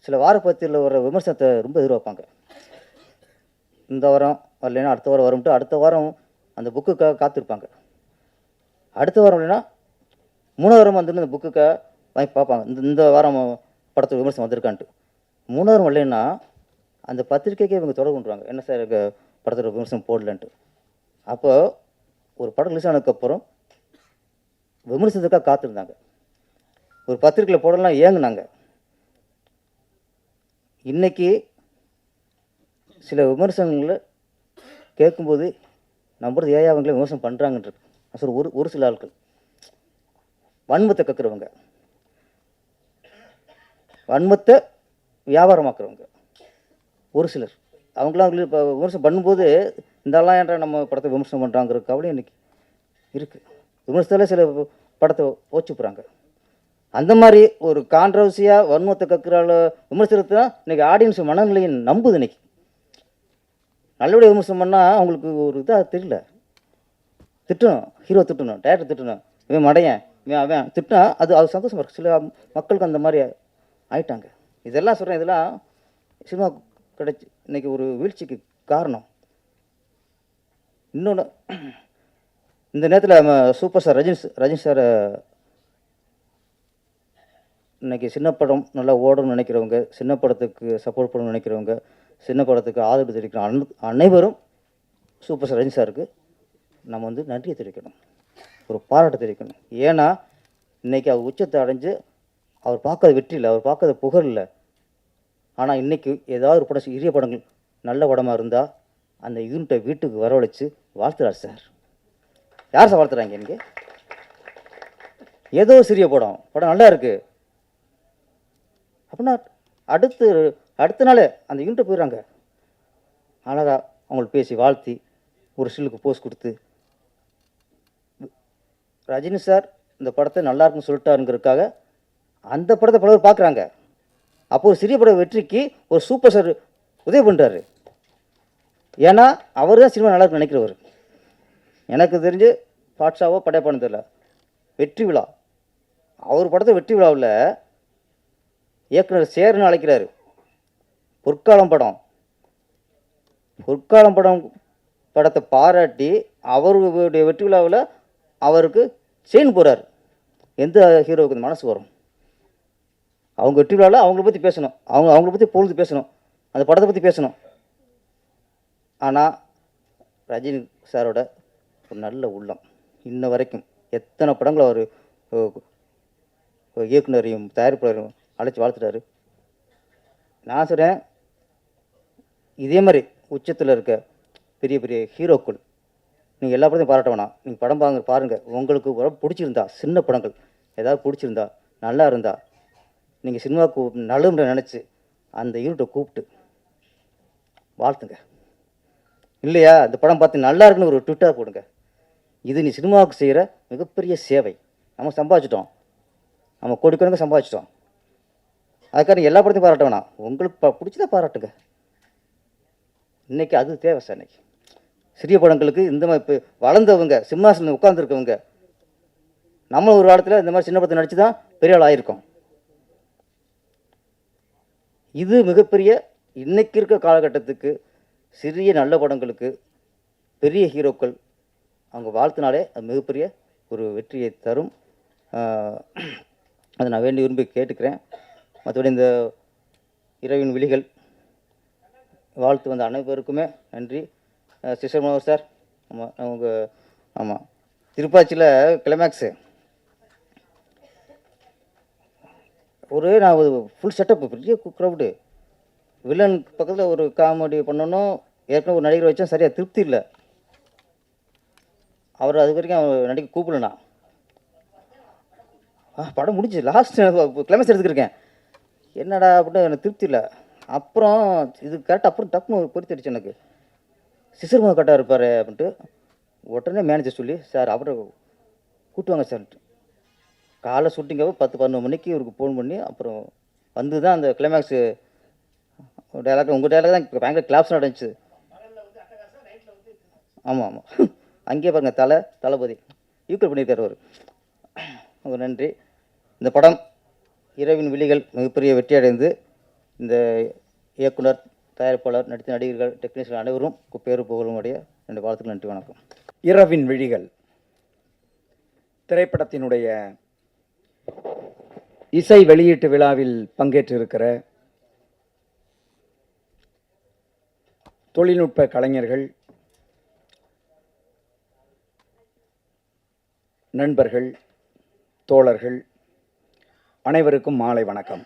[SPEAKER 3] சில வாரப்பத்தியில் வர விமர்சனத்தை ரொம்ப எதிர்பார்ப்பாங்க. இந்த வாரம் வரலைன்னா அடுத்த வாரம் வரும்ட்டு அடுத்த வாரம் அந்த புக்குக்காக காத்திருப்பாங்க. அடுத்த வாரம் இல்லைன்னா 3வது வாரம் வந்துட்டு அந்த புக்குக்காக வாங்கி பார்ப்பாங்க. இந்த வாரம் படத்துக்கு விமர்சனம் வந்திருக்கான்ட்டு. 3வது வாரம் வரலைன்னா அந்த பத்திரிக்கைக்கே இவங்க தொடர்பு கொண்டுருவாங்க, என்ன சார் படத்தோட விமர்சனம் போடலன்ட்டு. அப்போ ஒரு படம் ரிலீஸ் ஆனதுக்கப்புறம் விமர்சனத்துக்காக காத்திருந்தாங்க. ஒரு பத்திரிக்கையில் போடலாம் ஏங்குனாங்க. இன்றைக்கி சில விமர்சனங்களை கேட்கும்போது நம்புறது ஏன் அவங்களே விமர்சனம் பண்ணுறாங்கன்றது. சார் ஒரு சில ஆட்கள் வன்மத்தை கற்கிறவங்க, வன்மத்தை வியாபாரமாக்குறவங்க ஒரு சிலர், அவங்களாம் இப்போ விமர்சனம் பண்ணும்போது இந்தெல்லாம் ஏன்டா நம்ம படத்தை விமர்சனம் பண்ணுறாங்கிற கவலை இன்றைக்கி இருக்குது. விமர்சனத்தில் சில படத்தை ஓச்சுப்புறாங்க. அந்த மாதிரி ஒரு கான்ட்ரவர்சியாக வன்மத்தை கற்கிறால விமர்சனத்தை இன்றைக்கி ஆடியன்ஸ் மனநிலையை நம்புது. இன்றைக்கி நல்லபடியாக விமர்சனம் பண்ணால் அவங்களுக்கு ஒரு இதாக தெரியல. திட்டணும், ஹீரோ திட்டணும், டேரக்டர் திட்டணும், இவன் மடையன் இவன் அவன் திட்டினா அது சந்தோஷமாக இருக்குது. சில மக்களுக்கு அந்த மாதிரி ஆயிட்டாங்க. இதெல்லாம் சொல்கிறேன், இதெல்லாம் சினிமா கிடைச்சி இன்றைக்கி ஒரு வீழ்ச்சிக்கு காரணம். இன்னொன்று, இந்த நேரத்தில் நம்ம சூப்பர் ஸ்டார் ரஜினி சாரை இன்றைக்கி சின்ன படம் நல்லா ஓடணும்னு நினைக்கிறவங்க, சின்ன படத்துக்கு சப்போர்ட் பண்ணணும்னு நினைக்கிறவங்க, சின்ன படத்துக்கு ஆதரவு தெரிவிக்கிற அனைவரும் சூப்பர் ஸ்டார் ரஜினி சாருக்கு நம்ம வந்து நன்றியை தெரிவிக்கணும், ஒரு பாராட்டை தெரிவிக்கணும். ஏன்னா இன்றைக்கி அவர் உச்சத்தை அடைஞ்சு அவர் பார்க்காத வெற்றி இல்லை, அவர் பார்க்காத புகழ் இல்லை. ஆனால் இன்றைக்கி ஏதாவது ஒரு படம், சிறிய படங்கள் நல்ல படமாக இருந்தால் அந்த யூனிட்டை வீட்டுக்கு வரவழைச்சு வாழ்த்துறார் சார். யார் சார் வாழ்த்துறாங்க? இன்றைக்கி ஏதோ சிறிய படம் நல்லா இருக்குது அப்படின்னா அடுத்து அடுத்த நாள் அந்த யூனிட்டை போயிடுறாங்க. அழகா அவங்களுக்கு பேசி வாழ்த்தி ஒரு ஸ்டில்லுக்கு போஸ் கொடுத்து, ரஜினி சார் இந்த படத்தை நல்லா இருக்குன்னு சொல்லிட்டாருங்கிறதுக்காக அந்த படத்தை பல பேர் பார்க்குறாங்க. அப்போ ஒரு சிறிய பட வெற்றிக்கு ஒரு சூப்பர் ஸ்டார் உதவி பண்ணுறாரு. ஏன்னா அவர் தான் சினிமா நல்லா இருக்குன்னு நினைக்கிறவர். எனக்கு தெரிஞ்சு பாட்ஷாவோ படையப்பான்னு தெரியல, வெற்றி விழா அவர் படத்தை வெற்றி விழாவில் இயக்குனர் சேர்னு அழைக்கிறாரு. பொற்காலம் படம் படத்தை பாராட்டி அவருடைய வெற்றி விழாவில் அவருக்கு செயின் போகிறார். எந்த ஹீரோவுக்கு இந்த மனசு வரும்? அவங்க வெற்றி விழாவில் அவங்கள பற்றி பேசணும், அவங்கள பற்றி பொழுது பேசணும், அந்த படத்தை பற்றி பேசணும். ஆனால் ரஜினி சாரோட ஒரு நல்ல உள்ளம் இன்ன வரைக்கும் எத்தனை படங்கள் அவர் இயக்குனரையும் தயாரிப்பாளரையும் அழைச்சி வாழ்த்துட்டாரு. நான் சொல்கிறேன், இதே மாதிரி உச்சத்தில் இருக்க பெரிய பெரிய ஹீரோக்கள் நீங்கள் எல்லா படத்தையும் பாராட்ட வேணாம். நீங்கள் படம் பாருங்கள். உங்களுக்கு உடம்பு பிடிச்சிருந்தா, சின்ன படங்கள் ஏதாவது பிடிச்சிருந்தா, நல்லா இருந்தா, நீங்கள் சினிமாவுக்கு நல்லுன்ற நினச்சி அந்த யூனிட்டை கூப்பிட்டு வாழ்த்துங்க. இல்லையா, இந்த படம் பார்த்து நல்லா இருக்குன்னு ஒரு ட்விட்டர் போடுங்க. இது நீ சினிமாவுக்கு செய்கிற மிகப்பெரிய சேவை. நம்ம சம்பாதிச்சிட்டோம், நம்ம கோடிக்கணக்கு சம்பாதிச்சிட்டோம். அதுக்காக நீங்கள் எல்லா படத்தையும் பாராட்ட வேணாம். உங்களுக்கு பிடிச்சதா பாராட்டுங்க. இன்றைக்கி அது தேவை சார். இன்றைக்கி சிறிய படங்களுக்கு இந்த மாதிரி இப்போ வளர்ந்தவங்க சிம்மாசனம் உட்காந்துருக்கவங்க நம்ம ஒரு காலத்தில் இந்த மாதிரி சின்ன படத்தை நடித்து தான் பெரிய ஆள் ஆகிருக்கோம். இது மிகப்பெரிய இன்றைக்கி இருக்க காலகட்டத்துக்கு சிறிய நல்ல படங்களுக்கு பெரிய ஹீரோக்கள் அவங்க வாழ்த்தினாலே அது மிகப்பெரிய ஒரு வெற்றியை தரும். அதை நான் வேண்டி விரும்பி கேட்டுக்கிறேன். மற்றபடி இந்த இரவின் விழிகள் வாழ்த்து வந்த அனைவருக்குமே நன்றி. சிஸ்டர் மனோகர் சார், ஆமாம் அவங்க ஆமாம் திருப்பாச்சியில் கிளைமேக்ஸு நான் ஒரு ஃபுல் செட்டப் பெரிய க்ரௌடு, வில்லன் பக்கத்தில் ஒரு காமெடி பண்ணணும். ஏற்கனவே ஒரு நடிகர் வச்சா சரியாக திருப்தி இல்லை. அவர் அது வரைக்கும் அவர் நடிக்க கூப்பிடலண்ணா. படம் முடிஞ்சு லாஸ்ட் கிளைமேக்ஸ் எடுத்துக்கிருக்கேன். என்னடா அப்படின்னு எனக்கு திருப்தி இல்லை. அப்புறம் இது கரெக்டாக அப்புறம் டக்குன்னு பொறுத்திடுச்சு எனக்கு. சிசர்மா கரெக்டாக இருப்பார் அப்படின்ட்டு உடனே மேனேஜர் சொல்லி, சார் அவரை கூட்டுவாங்க சார்ன்ட்டு காலை ஷூட்டிங்காக 10-11 மணிக்கு இவருக்கு ஃபோன் பண்ணி அப்புறம் வந்து தான் அந்த கிளைமேக்ஸு டைலாக் உங்கள் டைலாக் தான் இப்போ பயங்கர கிளாப்ஸ் நடந்துச்சு. ஆமாம் அங்கேயே பாருங்கள் தளபதி ஈக்குவல் பண்ணியிருக்கார் அவர். நன்றி. இந்த படம் இரவின் விழிகள் மிகப்பெரிய வெற்றி அடைந்து இந்த இயக்குனர், தயாரிப்பாளர், நடித்த நடிகர்கள், டெக்னீஷியன் அனைவரும் பேரு புகழும் உடைய என்னுடைய வாழ்த்துக்கள். நன்றி, வணக்கம்.
[SPEAKER 4] இரவின் விழிகள் திரைப்படத்தினுடைய இசை வெளியீட்டு விழாவில் பங்கேற்றிருக்கிற தொழில்நுட்ப கலைஞர்கள், நண்பர்கள், தோழர்கள் அனைவருக்கும் மாலை வணக்கம்.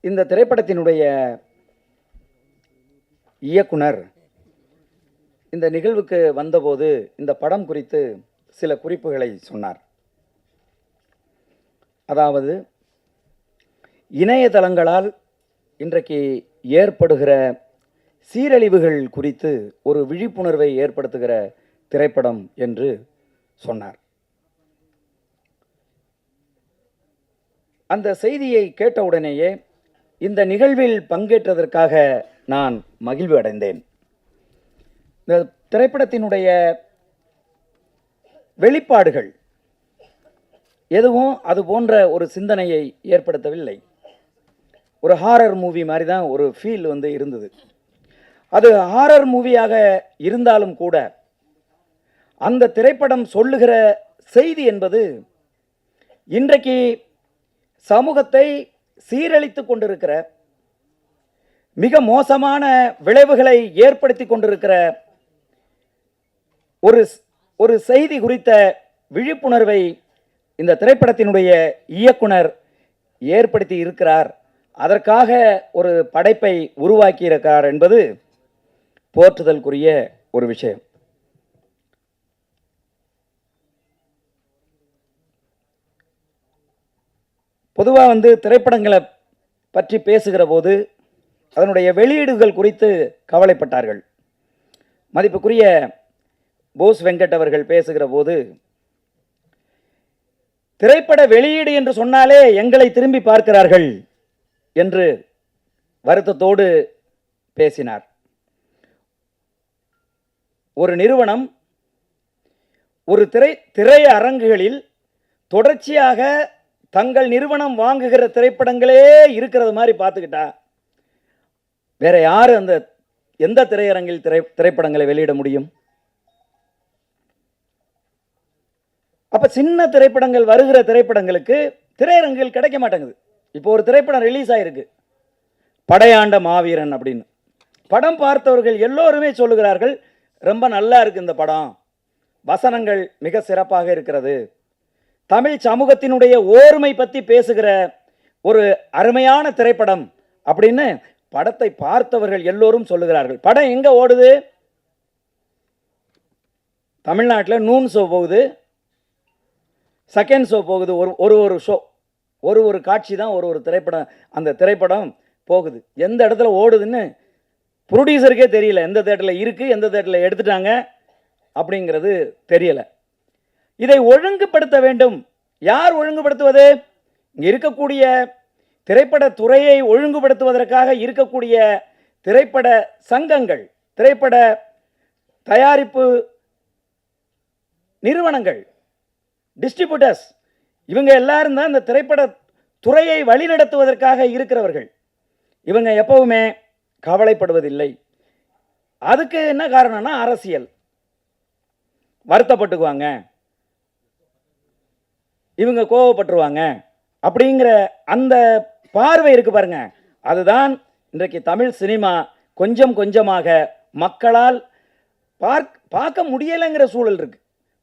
[SPEAKER 4] இந்த திரைப்படத்தினுடைய இயக்குனர் இந்த நிகழ்வுக்கு வந்தபோது இந்த படம் குறித்து சில குறிப்புகளை சொன்னார். அதாவது, இணையதளங்களால் இன்றைக்கு ஏற்படுகிற சீரழிவுகள் குறித்து ஒரு விழிப்புணர்வை ஏற்படுத்துகிற திரைப்படம் என்று சொன்னார். அந்த செய்தியை கேட்டவுடனேயே இந்த நிகழ்வில் பங்கேற்றதற்காக நான் மகிழ்வு அடைந்தேன். இந்த திரைப்படத்தினுடைய வெளிப்பாடுகள் எதுவும் அது போன்ற ஒரு சிந்தனையை ஏற்படுத்தவில்லை. ஒரு ஹாரர் மூவி மாதிரி தான் ஒரு ஃபீல் இருந்தது. அது ஹாரர் மூவியாக இருந்தாலும் கூட அந்த திரைப்படம் சொல்லுகிற செய்தி என்பது இன்றைக்கு சமூகத்தை சீரழித்து கொண்டிருக்கிற, மிக மோசமான விளைவுகளை ஏற்படுத்தி கொண்டிருக்கிற ஒரு செய்தி குறித்த விழிப்புணர்வை இந்த திரைப்படத்தினுடைய இயக்குனர் ஏற்படுத்தி இருக்கிறார். அதற்காக ஒரு படைப்பை உருவாக்கி இருக்கிறார் என்பது போற்றுதலுக்குரிய ஒரு விஷயம். பொதுவாக வந்து திரைப்படங்களை பற்றி பேசுகிற போது அதனுடைய வெளியீடுகள் குறித்து கவலைப்பட்டார்கள். மதிப்புக்குரிய போஸ் வெங்கட் அவர்கள் பேசுகிற போது, திரைப்பட வெளியீடு என்று சொன்னாலே எங்களை திரும்பி பார்க்கிறார்கள் என்று வருத்தத்தோடு பேசினார். ஒரு நிறுவனம் ஒரு திரை அரங்குகளில் தொடர்ச்சியாக தங்கள் நிறுவனம் வாங்குகிற திரைப்படங்களே இருக்கிறது மாதிரி பார்த்துக்கிட்டா வேற யாரு அந்த எந்த திரையரங்கில் திரைப்படங்களை வெளியிட முடியும்? அப்ப சின்ன திரைப்படங்கள் வருகிற திரைப்படங்களுக்கு திரையரங்கில் கிடைக்க மாட்டேங்குது. இப்போ ஒரு திரைப்படம் ரிலீஸ் ஆயிருக்கு, படையாண்ட மாவீரன் அப்படின்னு. படம் பார்த்தவர்கள் எல்லோருமே சொல்லுகிறார்கள், ரொம்ப நல்லா இருக்கு இந்த படம், வசனங்கள் மிக சிறப்பாக இருக்கிறது, தமிழ் சமூகத்தினுடைய ஓர்மை பற்றி பேசுகிற ஒரு அருமையான திரைப்படம் அப்படின்னு படத்தை பார்த்தவர்கள் எல்லோரும் சொல்லுகிறார்கள். படம் எங்க ஓடுது? தமிழ்நாட்டில் நூன் ஷோ போகுது, செகண்ட் ஷோ போகுது, ஒரு ஷோ, ஒரு காட்சி தான் ஒரு திரைப்படம், அந்த திரைப்படம் போகுது. எந்த இடத்துல ஓடுதுன்னு ப்ரொடியூசருக்கே தெரியல, எந்த தேட்டரில் இருக்குது, எந்த தேட்டரில் எடுத்துட்டாங்க அப்படிங்கிறது தெரியல. இதை ஒழுங்குபடுத்த வேண்டும். யார் ஒழுங்குபடுத்துவது? இங்கே இருக்கக்கூடிய திரைப்பட துறையை ஒழுங்குபடுத்துவதற்காக இருக்கக்கூடிய திரைப்பட சங்கங்கள், திரைப்பட தயாரிப்பு நிறுவனங்கள், டிஸ்ட்ரிபியூட்டர்ஸ், இவங்க எல்லாரும் தான் இந்த திரைப்பட துறையை வழிநடத்துவதற்காக இருக்கிறவர்கள். இவங்க எப்பவுமே கவலைப்படுவதில்லை. அதுக்கு என்ன காரணம்னா அரசியல். வருத்தப்பட்டுக்குவாங்க, இவங்க கோவப்பட்டுருவாங்க அப்படிங்கிற அந்த பார்வை இருக்கு பாருங்க. அதுதான் இன்றைக்கு தமிழ் சினிமா கொஞ்சம் கொஞ்சமாக மக்களால் பார்க்க முடியலைங்கிற சூழல் இருக்கு.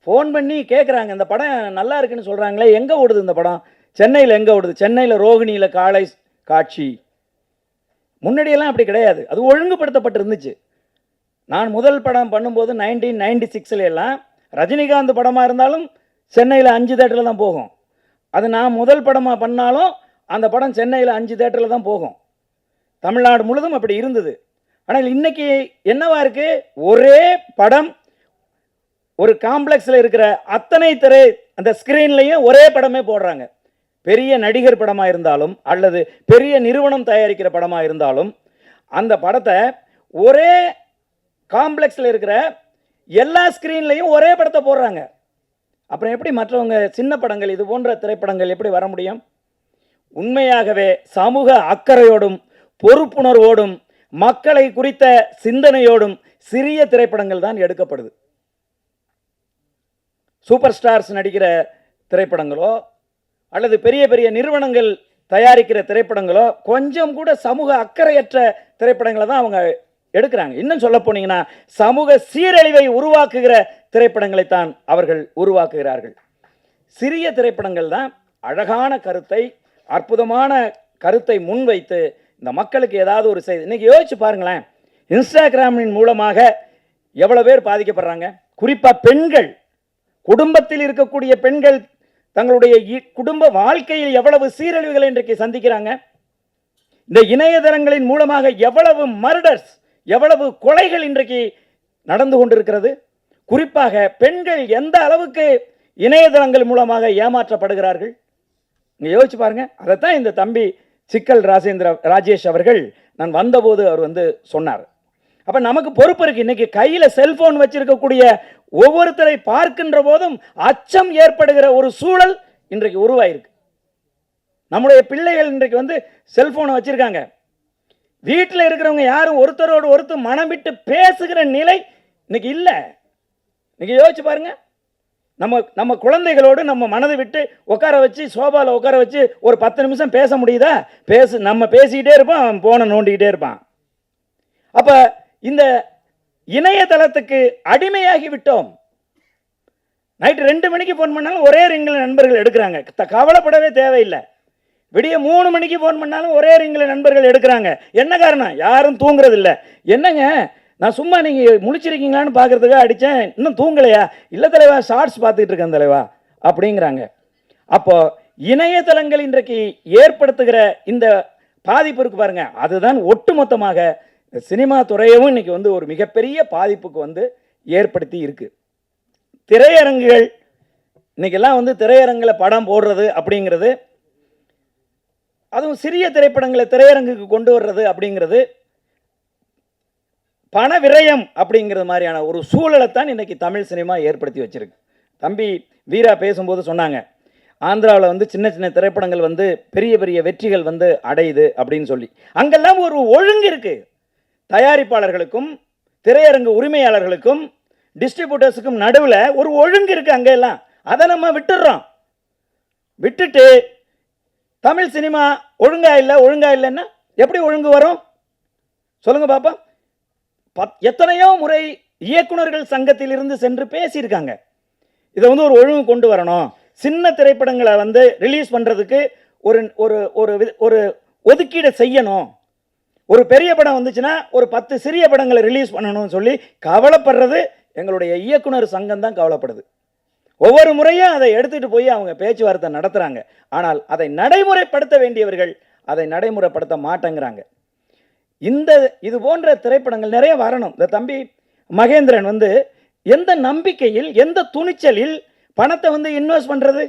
[SPEAKER 4] ஃபோன் பண்ணி கேட்குறாங்க, இந்த படம் நல்லா இருக்குன்னு சொல்கிறாங்களே, எங்கே ஓடுது இந்த படம்? சென்னையில் எங்கே ஓடுது? சென்னையில் ரோகிணியில் காலை காட்சி. முன்னாடியெல்லாம் அப்படி கிடையாது, அது ஒழுங்குபடுத்தப்பட்டு இருந்துச்சு. நான் முதல் படம் பண்ணும்போது 1996 எல்லாம் ரஜினிகாந்த் படமாக இருந்தாலும் சென்னையில் 5 தேட்டரில் தான் போகும். அது நான் முதல் படமாக பண்ணாலும் அந்த படம் சென்னையில் 5 தேட்டரில் தான் போகும். தமிழ்நாடு முழுதும் அப்படி இருந்தது. ஆனால் இன்னைக்கு என்னவா இருக்கு? ஒரே படம் ஒரு காம்ப்ளெக்ஸில் இருக்கிற அத்தனை அந்த ஸ்கிரீன்லையும் ஒரே படமே போடுறாங்க. பெரிய நடிகர் படமாக இருந்தாலும் அல்லது பெரிய நிறுவனம் தயாரிக்கிற படமாக இருந்தாலும் அந்த படத்தை ஒரே காம்ப்ளெக்ஸில் இருக்கிற எல்லா ஸ்கிரீன்லையும் ஒரே படத்தை போடுறாங்க. அப்புறம் எப்படி மற்றவங்க சின்ன படங்கள், இது போன்ற திரைப்படங்கள் எப்படி வர முடியும்? உண்மையாகவே சமூக அக்கறையோடும் பொறுப்புணர்வோடும் மக்களை குறித்த சிந்தனையோடும் சிறிய திரைப்படங்கள் தான் எடுக்கப்படுது. சூப்பர் ஸ்டார்ஸ் நடிக்கிற திரைப்படங்களோ அல்லது பெரிய பெரிய நிறுவனங்கள் தயாரிக்கிற திரைப்படங்களோ கொஞ்சம் கூட சமூக அக்கறையற்ற திரைப்படங்களை தான் அவங்க எடுக்கிறாங்க. இன்னும் சொல்ல போனீங்கன்னா சமூக சீரழிவை உருவாக்குகிற திரைப்படங்களைத்தான் அவர்கள் உருவாக்குகிறார்கள். சிறிய திரைப்படங்கள் தான் அழகான கருத்தை, அற்புதமான கருத்தை முன்வைத்து இந்த மக்களுக்கு ஏதாவது ஒரு செய்தி. இன்னைக்கு யோசிச்சு பாருங்களேன், இன்ஸ்டாகிராமின் மூலமாக எவ்வளவு பேர் பாதிக்கப்படுறாங்க. குறிப்பாக பெண்கள், குடும்பத்தில் இருக்கக்கூடிய பெண்கள் தங்களுடைய குடும்ப வாழ்க்கையில் எவ்வளவு சீரழிவுகளை இன்றைக்கு சந்திக்கிறாங்க. இந்த இணையதளங்களின் மூலமாக எவ்வளவு மர்டர்ஸ், எவ்வளவு கொலைகள் இன்றைக்கு நடந்து கொண்டிருக்கிறது. குறிப்பாக பெண்கள் எந்த அளவுக்கு இணையதளங்கள் மூலமாக ஏமாற்றப்படுகிறார்கள் நீங்க யோசிச்சு பாருங்க. அதைத்தான் இந்த தம்பி சிக்கல் ராஜேஷ் அவர்கள் நான் வந்தபோது அவர் சொன்னார். அப்ப நமக்கு பொறுப்பு இருக்கு. இன்னைக்கு கையில செல்போன் வச்சிருக்கக்கூடிய ஒவ்வொருத்தரை பார்க்கின்ற போதும் அச்சம் ஏற்படுகிற ஒரு சூழல் இன்றைக்கு உருவாயிருக்கு. நம்முடைய பிள்ளைகள் இன்றைக்கு செல்போனை வச்சிருக்காங்க. வீட்டில் இருக்கிறவங்க யாரும் ஒருத்தரோடு ஒருத்தர் மனம் விட்டு பேசுகிற நிலை இன்னைக்கு இல்லை. இன்னைக்கு யோசிச்சு பாருங்க, நம்ம குழந்தைகளோடு நம்ம மனதை விட்டு உட்கார வச்சு சோபாவில் உட்கார வச்சு ஒரு 10 நிமிஷம் பேச முடியுதா? நம்ம பேசிக்கிட்டே இருப்போம், போனை நோண்டிக்கிட்டே இருப்பான். அப்ப இந்த இணையதளத்துக்கு அடிமையாகி விட்டோம். நைட்டு 2 மணிக்கு போன் பண்ணாலும் ஒரே ரிங்கில் நண்பர்கள் எடுக்கிறாங்க, கவலைப்படவே தேவையில்லை. விடிய 3 மணிக்கு போன் பண்ணாலும் ஒரே ரிங்கில் நண்பர்கள் எடுக்கிறாங்க. என்ன காரணம்? யாரும் தூங்குறது இல்லை. என்னங்க, நான் சும்மா நீங்கள் முழிச்சிருக்கீங்களான்னு பார்க்கறதுக்காக அடித்தேன், இன்னும் தூங்கலையா? இல்லை தலைவா, ஷார்ட்ஸ் பார்த்துக்கிட்டு இருக்கேன் தலைவா அப்படிங்கிறாங்க. அப்போ இணையதளங்கள் இன்றைக்கு ஏற்படுத்துகிற இந்த பாதிப்பு இருக்கு பாருங்க, அதுதான் ஒட்டுமொத்தமாக சினிமா துறையவும் இன்னைக்கு வந்து ஒரு மிகப்பெரிய பாதிப்புக்கு வந்து ஏற்படுத்தி இருக்கு. திரையரங்குகள் இன்னைக்கெல்லாம் வந்து திரையரங்கில் படம் போடுறது அப்படிங்கிறது, அதுவும் சிறிய திரைப்படங்களை திரையரங்குக்கு கொண்டு வர்றது அப்படிங்கிறது பண விரயம் அப்படிங்கிறது மாதிரியான ஒரு சூழலை தான் இன்னைக்கு தமிழ் சினிமா ஏற்படுத்தி வச்சிருக்கு. தம்பி வீரா பேசும்போது சொன்னாங்க, ஆந்திராவில் வந்து சின்ன சின்ன திரைப்படங்கள் வந்து பெரிய பெரிய வெற்றிகள் வந்து அடையுது அப்படின்னு சொல்லி. அங்கெல்லாம் ஒரு ஒழுங்கு இருக்கு. தயாரிப்பாளர்களுக்கும் திரையரங்கு உரிமையாளர்களுக்கும் டிஸ்ட்ரிபியூட்டர்ஸுக்கும் நடுவில் ஒரு ஒழுங்கு இருக்கு அங்கெல்லாம். அதை நம்ம விட்டுடுறோம். விட்டுட்டு தமிழ் சினிமா ஒழுங்கா இல்லைன்னா எப்படி ஒழுங்கு வரும் சொல்லுங்க பாப்பா. எத்தனையோ முறை இயக்குனர்கள் சங்கத்தில் இருந்து சென்று பேசியிருக்காங்க, இதை வந்து ஒரு ஒழுங்கு கொண்டு வரணும், சின்ன திரைப்படங்களை வந்து ரிலீஸ் பண்றதுக்கு ஒரு ஒரு ஒரு ஒதுக்கீடு செய்யணும், ஒரு பெரிய படம் வந்துச்சுன்னா ஒரு 10 சிறிய படங்களை ரிலீஸ் பண்ணணும்னு சொல்லி கவலைப்படுறது எங்களுடைய இயக்குனர் சங்கம் தான் கவலைப்படுது. ஒவ்வொரு முறையும் அதை எடுத்துட்டு போய் அவங்க பேச்சுவார்த்தை நடத்துறாங்க. ஆனால் அதை நடைமுறைப்படுத்த வேண்டியவர்கள் அதை நடைமுறைப்படுத்த மாட்டேங்கிறாங்க. இது போன்ற திரைப்படங்கள் நிறைய வரணும். இந்த தம்பி மகேந்திரன் வந்து எந்த நம்பிக்கையில் எந்த துணிச்சலில் பணத்தை வந்து இன்வெஸ்ட் பண்றது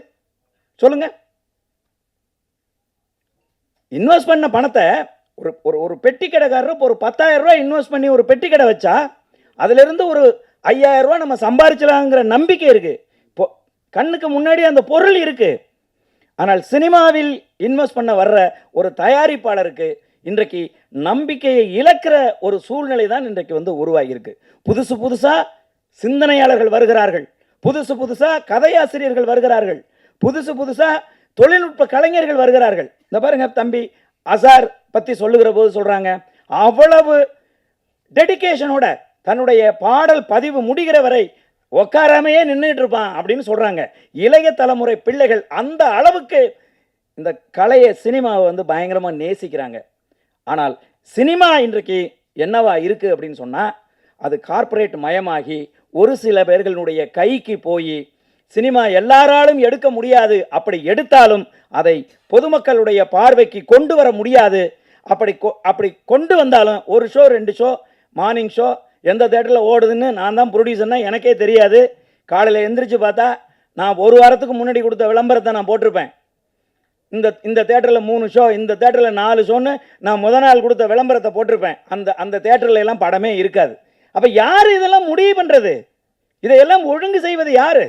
[SPEAKER 4] சொல்லுங்க. இன்வெஸ்ட் பண்ண பணத்தை ஒரு பெட்டி கடைக்காரர் ஒரு 10,000 ரூபாய் இன்வெஸ்ட் பண்ணி ஒரு பெட்டி கடை வச்சா அதுல இருந்து ஒரு 5,000 ரூபாய் நம்ம சம்பாதிச்சலாங்கிற நம்பிக்கை இருக்கு. கண்ணுக்கு முன்னாடி அந்த பொருள் இருக்கு. ஆனால் சினிமாவில் இன்வெஸ்ட் பண்ண வர்ற ஒரு தயாரிப்பாளருக்கு இன்றைக்கு நம்பிக்கையை இழக்கிற ஒரு சூழ்நிலை தான் இன்றைக்கு வந்து உருவாகி இருக்கு. புதுசு புதுசா சிந்தனையாளர்கள் வருகிறார்கள், புதுசு புதுசா கதையாசிரியர்கள் வருகிறார்கள், புதுசு புதுசா தொழில்நுட்ப கலைஞர்கள் வருகிறார்கள். இந்த பாருங்க தம்பி அசார் பத்தி சொல்லுகிற போது சொல்றாங்க, அவ்வளவு டெடிகேஷனோட தன்னுடைய பாடல் பதிவு முடிகிற வரை உட்காராமையே நின்றுட்டு இருப்பான் அப்படின்னு சொல்றாங்க. இளைய தலைமுறை பிள்ளைகள் அந்த அளவுக்கு இந்த கலையை சினிமாவை வந்து பயங்கரமா நேசிக்கிறாங்க. ஆனால் சினிமா இன்றைக்கு என்னவா இருக்கு அப்படின்னு சொன்னா, அது கார்ப்பரேட் மயமாகி ஒரு சில பேர்களுடைய கைக்கு போய் சினிமா எல்லாராலும் எடுக்க முடியாது, அப்படி எடுத்தாலும் அதை பொதுமக்களுடைய பார்வைக்கு கொண்டு வர முடியாது. அப்படி கொண்டு வந்தாலும் ஒரு ஷோ 2 ஷோ மார்னிங் ஷோ எந்த தேட்டரில் ஓடுதுன்னு நான் தான் ப்ரொடியூசர்னா எனக்கே தெரியாது. காலையில் எந்திரிச்சு பார்த்தா நான் ஒரு வாரத்துக்கு முன்னாடி கொடுத்த விளம்பரத்தை நான் போட்டிருப்பேன். இந்த தேட்டரில் 3 ஷோ, இந்த தேட்டரில் 4 ஷோன்னு நான் முத நாள் கொடுத்த விளம்பரத்தை போட்டிருப்பேன். அந்த தேட்டரில் எல்லாம் படமே இருக்காது. அப்போ யார் இதெல்லாம் முடிவு பண்ணுறது? இதையெல்லாம் ஒழுங்கு செய்வது யார்?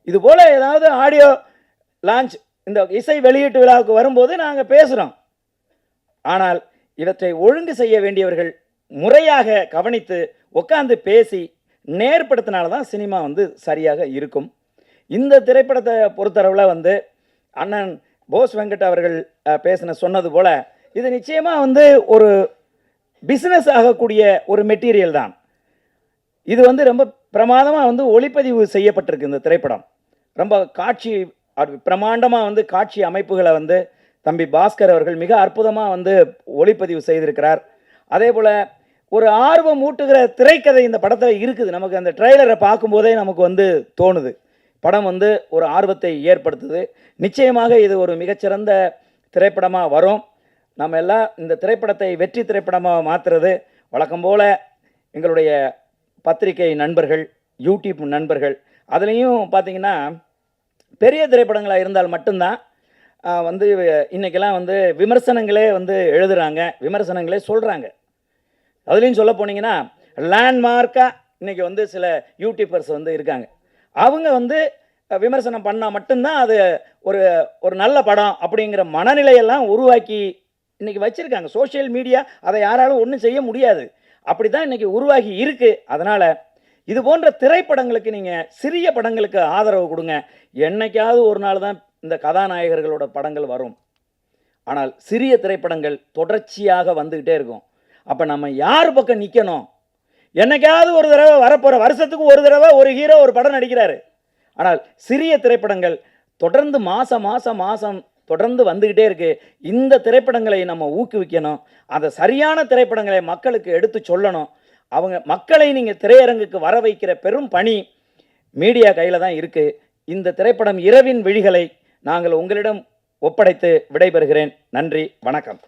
[SPEAKER 4] இது போல் ஏதாவது ஆடியோ லான்ச், இந்த இசை வெளியீட்டு விழாவுக்கு வரும்போது நாங்கள் பேசுகிறோம். ஆனால் இவற்றை ஒழுங்கு செய்ய வேண்டியவர்கள் முறையாக கவனித்து உட்காந்து பேசி நேர்படுத்தினால்தான் சினிமா வந்து சரியாக இருக்கும். இந்த திரைப்படத்தை பொறுத்தளவில் வந்து அண்ணன் போஸ் வெங்கட் அவர்கள் சொன்னது போல இது நிச்சயமாக வந்து ஒரு பிஸ்னஸ் ஆகக்கூடிய ஒரு மெட்டீரியல் தான். இது வந்து ரொம்ப பிரமாதமாக வந்து ஒளிப்பதிவு செய்யப்பட்டிருக்கு. இந்த திரைப்படம் ரொம்ப பிரமாண்டமாக வந்து காட்சி அமைப்புகளை வந்து தம்பி பாஸ்கர் அவர்கள் மிக அற்புதமாக வந்து ஒளிப்பதிவு செய்திருக்கிறார். அதே போல் ஒரு ஆர்வம் ஊட்டுகிற திரைக்கதை இந்த படத்தில் இருக்குது. நமக்கு அந்த ட்ரெய்லரை பார்க்கும்போதே நமக்கு வந்து தோணுது, படம் வந்து ஒரு ஆர்வத்தை ஏற்படுத்துது. நிச்சயமாக இது ஒரு மிகச்சிறந்த திரைப்படமாக வரும். நம்ம எல்லாம் இந்த திரைப்படத்தை வெற்றி திரைப்படமாக மாற்றுறது வழக்கம் போல் எங்களுடைய பத்திரிகை நண்பர்கள், யூடியூப் நண்பர்கள், அதுலேயும் பார்த்திங்கன்னா பெரிய திரைப்படங்களாக இருந்தால் மட்டும்தான் வந்து இன்றைக்கெல்லாம் வந்து விமர்சனங்களே வந்து எழுதுகிறாங்க, விமர்சனங்களே சொல்கிறாங்க. அதுலேயும் சொல்ல போனீங்கன்னா லேண்ட்மார்க்காக இன்றைக்கி வந்து சில யூடியூபர்ஸ் வந்து இருக்காங்க. அவங்க வந்து விமர்சனம் பண்ணால் மட்டும்தான் அது ஒரு நல்ல படம் அப்படிங்கிற மனநிலையெல்லாம் உருவாக்கி இன்றைக்கி வச்சுருக்காங்க. சோஷியல் மீடியா அதை யாராலும் ஒன்றும் செய்ய முடியாது. அப்படி தான் இன்றைக்கி உருவாகி இருக்குது. அதனால் இது போன்ற திரைப்படங்களுக்கு நீங்கள் சிறிய படங்களுக்கு ஆதரவு கொடுங்க. என்னைக்காவது ஒரு நாள் தான் இந்த கதாநாயகர்களோட படங்கள் வரும். ஆனால் சிறிய திரைப்படங்கள் தொடர்ச்சியாக வந்துக்கிட்டே இருக்கும். அப்போ நம்ம யார் பக்கம் நிற்கணும்? என்னைக்காவது ஒரு தடவை வரப்போகிற வருஷத்துக்கு ஒரு தடவை ஒரு ஹீரோ ஒரு படம் நடிக்கிறாரு. ஆனால் சிறிய திரைப்படங்கள் தொடர்ந்து மாதம் தொடர்ந்து வந்துக்கிட்டே இருக்குது. இந்த திரைப்படங்களை நம்ம ஊக்குவிக்கணும். அதை சரியான திரைப்படங்களை மக்களுக்கு எடுத்து சொல்லணும். மக்களை நீங்கள் திரையரங்குக்கு வர வைக்கிற பெரும் பணி மீடியா கையில் தான் இருக்குது. இந்த திரைப்படம் இரவின் விழிகளை நாங்கள் உங்களிடம் ஒப்படைத்து விடைபெறுகிறேன். நன்றி, வணக்கம்.